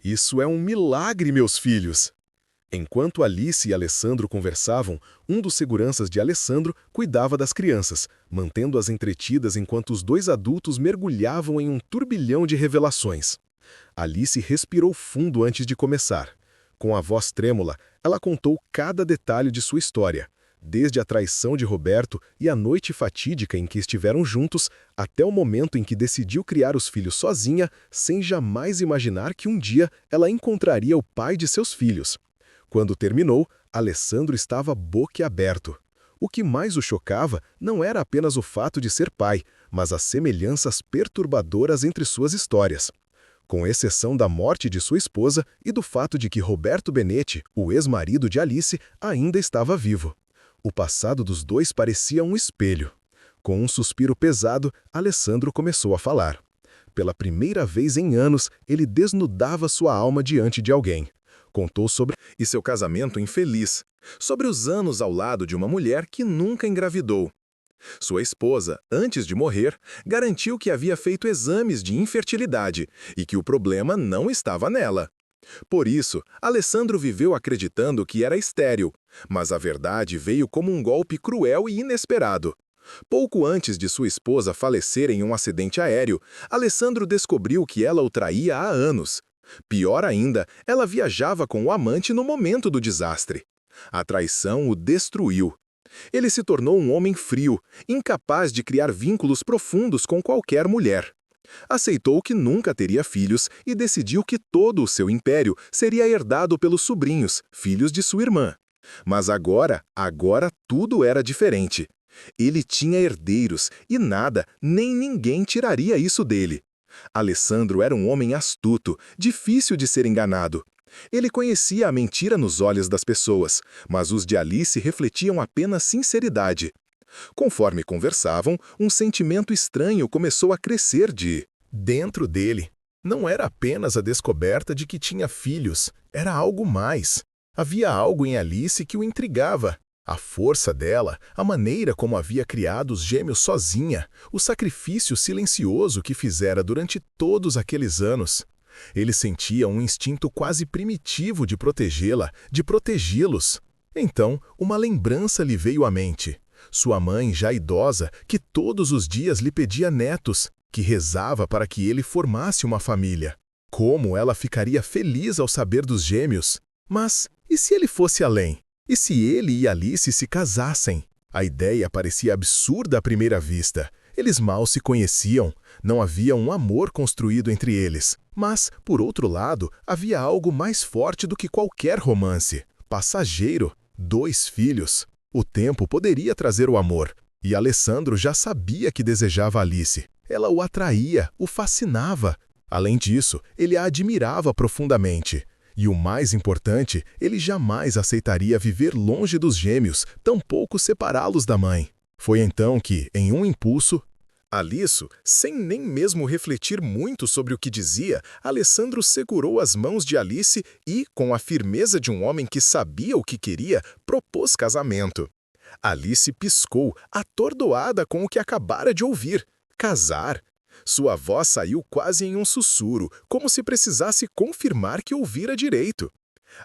Speaker 3: Isso é um milagre, meus filhos! Enquanto Alice e Alessandro conversavam, um dos seguranças de Alessandro cuidava das crianças, mantendo-as entretidas enquanto os dois adultos mergulhavam em um turbilhão de revelações. Alice respirou fundo antes de começar. Com a voz trêmula, ela contou cada detalhe de sua história, desde a traição de Roberto e a noite fatídica em que estiveram juntos, até o momento em que decidiu criar os filhos sozinha, sem jamais imaginar que um dia ela encontraria o pai de seus filhos. Quando terminou, Alessandro estava boquiaberto. O que mais o chocava não era apenas o fato de ser pai, mas as semelhanças perturbadoras entre suas histórias. Com exceção da morte de sua esposa e do fato de que Roberto Benetti, o ex-marido de Alice, ainda estava vivo. O passado dos dois parecia um espelho. Com um suspiro pesado, Alessandro começou a falar. Pela primeira vez em anos, ele desnudava sua alma diante de alguém. Contou sobre seu casamento infeliz, sobre os anos ao lado de uma mulher que nunca engravidou. Sua esposa, antes de morrer, garantiu que havia feito exames de infertilidade e que o problema não estava nela. Por isso, Alessandro viveu acreditando que era estéril, mas a verdade veio como um golpe cruel e inesperado. Pouco antes de sua esposa falecer em um acidente aéreo, Alessandro descobriu que ela o traía há anos. Pior ainda, ela viajava com o amante no momento do desastre. A traição o destruiu. Ele se tornou um homem frio, incapaz de criar vínculos profundos com qualquer mulher. Aceitou que nunca teria filhos e decidiu que todo o seu império seria herdado pelos sobrinhos, filhos de sua irmã. Mas agora tudo era diferente. Ele tinha herdeiros e nada, nem ninguém tiraria isso dele. Alessandro era um homem astuto, difícil de ser enganado. Ele conhecia a mentira nos olhos das pessoas, mas os de Alice refletiam apenas sinceridade. Conforme conversavam, um sentimento estranho começou a crescer dentro dele. Não era apenas a descoberta de que tinha filhos, era algo mais. Havia algo em Alice que o intrigava. A força dela, a maneira como havia criado os gêmeos sozinha, o sacrifício silencioso que fizera durante todos aqueles anos. Ele sentia um instinto quase primitivo de protegê-la, de protegê-los. Então, uma lembrança lhe veio à mente. Sua mãe, já idosa, que todos os dias lhe pedia netos, que rezava para que ele formasse uma família. Como ela ficaria feliz ao saber dos gêmeos? Mas e se ele fosse além? E se ele e Alice se casassem? A ideia parecia absurda à primeira vista. Eles mal se conheciam, não havia um amor construído entre eles. Mas, por outro lado, havia algo mais forte do que qualquer romance. Passageiro, 2 filhos. O tempo poderia trazer o amor. E Alessandro já sabia que desejava Alice. Ela o atraía, o fascinava. Além disso, ele a admirava profundamente. E o mais importante, ele jamais aceitaria viver longe dos gêmeos, tampouco separá-los da mãe. Foi então que, em um impulso, Alice, sem nem mesmo refletir muito sobre o que dizia, Alessandro segurou as mãos de Alice e, com a firmeza de um homem que sabia o que queria, propôs casamento. Alice piscou, atordoada com o que acabara de ouvir. Casar? Sua voz saiu quase em um sussurro, como se precisasse confirmar que ouvira direito.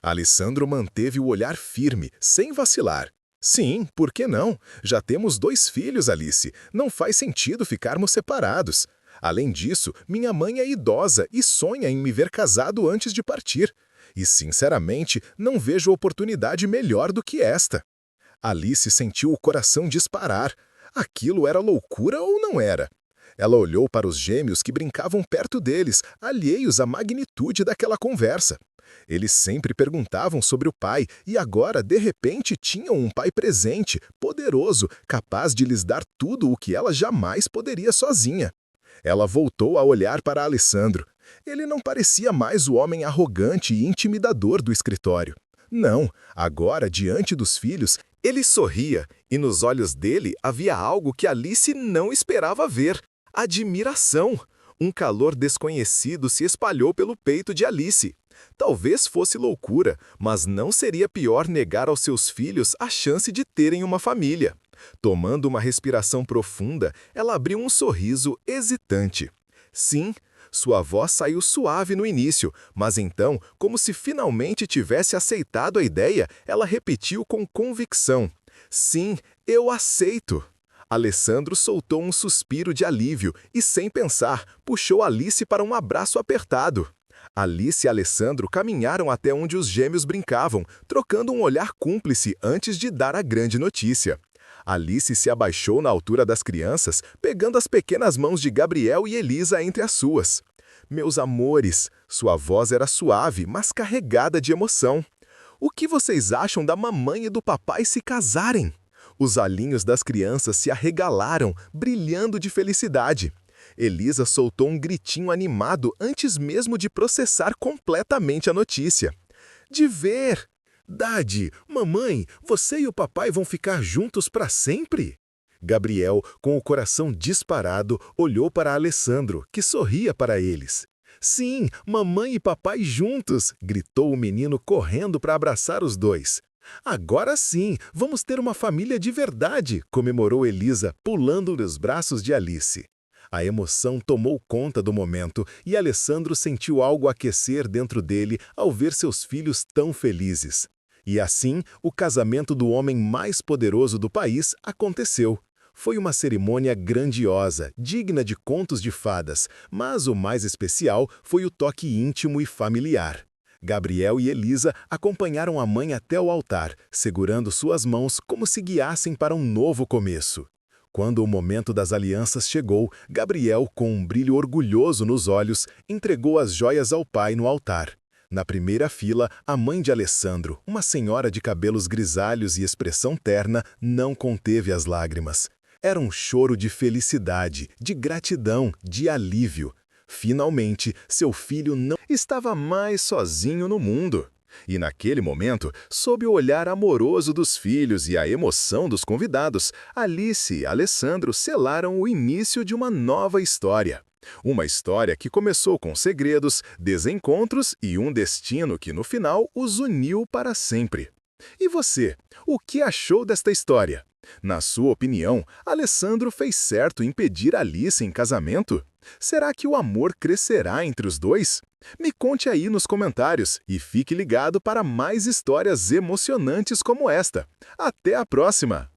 Speaker 3: Alessandro manteve o olhar firme, sem vacilar. Sim, por que não? Já temos 2 filhos, Alice. Não faz sentido ficarmos separados. Além disso, minha mãe é idosa e sonha em me ver casado antes de partir. E, sinceramente, não vejo oportunidade melhor do que esta. Alice sentiu o coração disparar. Aquilo era loucura ou não era? Ela olhou para os gêmeos que brincavam perto deles, alheios à magnitude daquela conversa. Eles sempre perguntavam sobre o pai e agora, de repente, tinham um pai presente, poderoso, capaz de lhes dar tudo o que ela jamais poderia sozinha. Ela voltou a olhar para Alessandro. Ele não parecia mais o homem arrogante e intimidador do escritório. Não, agora, diante dos filhos, ele sorria e nos olhos dele havia algo que Alice não esperava ver: admiração. Um calor desconhecido se espalhou pelo peito de Alice. Talvez fosse loucura, mas não seria pior negar aos seus filhos a chance de terem uma família. Tomando uma respiração profunda, ela abriu um sorriso hesitante. Sim, sua voz saiu suave no início, mas então, como se finalmente tivesse aceitado a ideia, ela repetiu com convicção: sim, eu aceito. Alessandro soltou um suspiro de alívio e, sem pensar, puxou Alice para um abraço apertado. Alice e Alessandro caminharam até onde os gêmeos brincavam, trocando um olhar cúmplice antes de dar a grande notícia. Alice se abaixou na altura das crianças, pegando as pequenas mãos de Gabriel e Elisa entre as suas. Meus amores, sua voz era suave, mas carregada de emoção. O que vocês acham da mamãe e do papai se casarem? Os olhinhos das crianças se arregalaram, brilhando de felicidade. Elisa soltou um gritinho animado antes mesmo de processar completamente a notícia. De ver! Dade, mamãe, você e o papai vão ficar juntos para sempre? Gabriel, com o coração disparado, olhou para Alessandro, que sorria para eles. Sim, mamãe e papai juntos! Gritou o menino correndo para abraçar os dois. Agora sim, vamos ter uma família de verdade, comemorou Elisa, pulando nos braços de Alice. A emoção tomou conta do momento e Alessandro sentiu algo aquecer dentro dele ao ver seus filhos tão felizes. E assim, o casamento do homem mais poderoso do país aconteceu. Foi uma cerimônia grandiosa, digna de contos de fadas, mas o mais especial foi o toque íntimo e familiar. Gabriel e Elisa acompanharam a mãe até o altar, segurando suas mãos como se guiassem para um novo começo. Quando o momento das alianças chegou, Gabriel, com um brilho orgulhoso nos olhos, entregou as joias ao pai no altar. Na primeira fila, a mãe de Alessandro, uma senhora de cabelos grisalhos e expressão terna, não conteve as lágrimas. Era um choro de felicidade, de gratidão, de alívio. Finalmente, seu filho não estava mais sozinho no mundo. E naquele momento, sob o olhar amoroso dos filhos e a emoção dos convidados, Alice e Alessandro selaram o início de uma nova história. Uma história que começou com segredos, desencontros e um destino que no final os uniu para sempre. E você, o que achou desta história? Na sua opinião, Alessandro fez certo em pedir Alice em casamento? Será que o amor crescerá entre os dois? Me conte aí nos comentários e fique ligado para mais histórias emocionantes como esta. Até a próxima!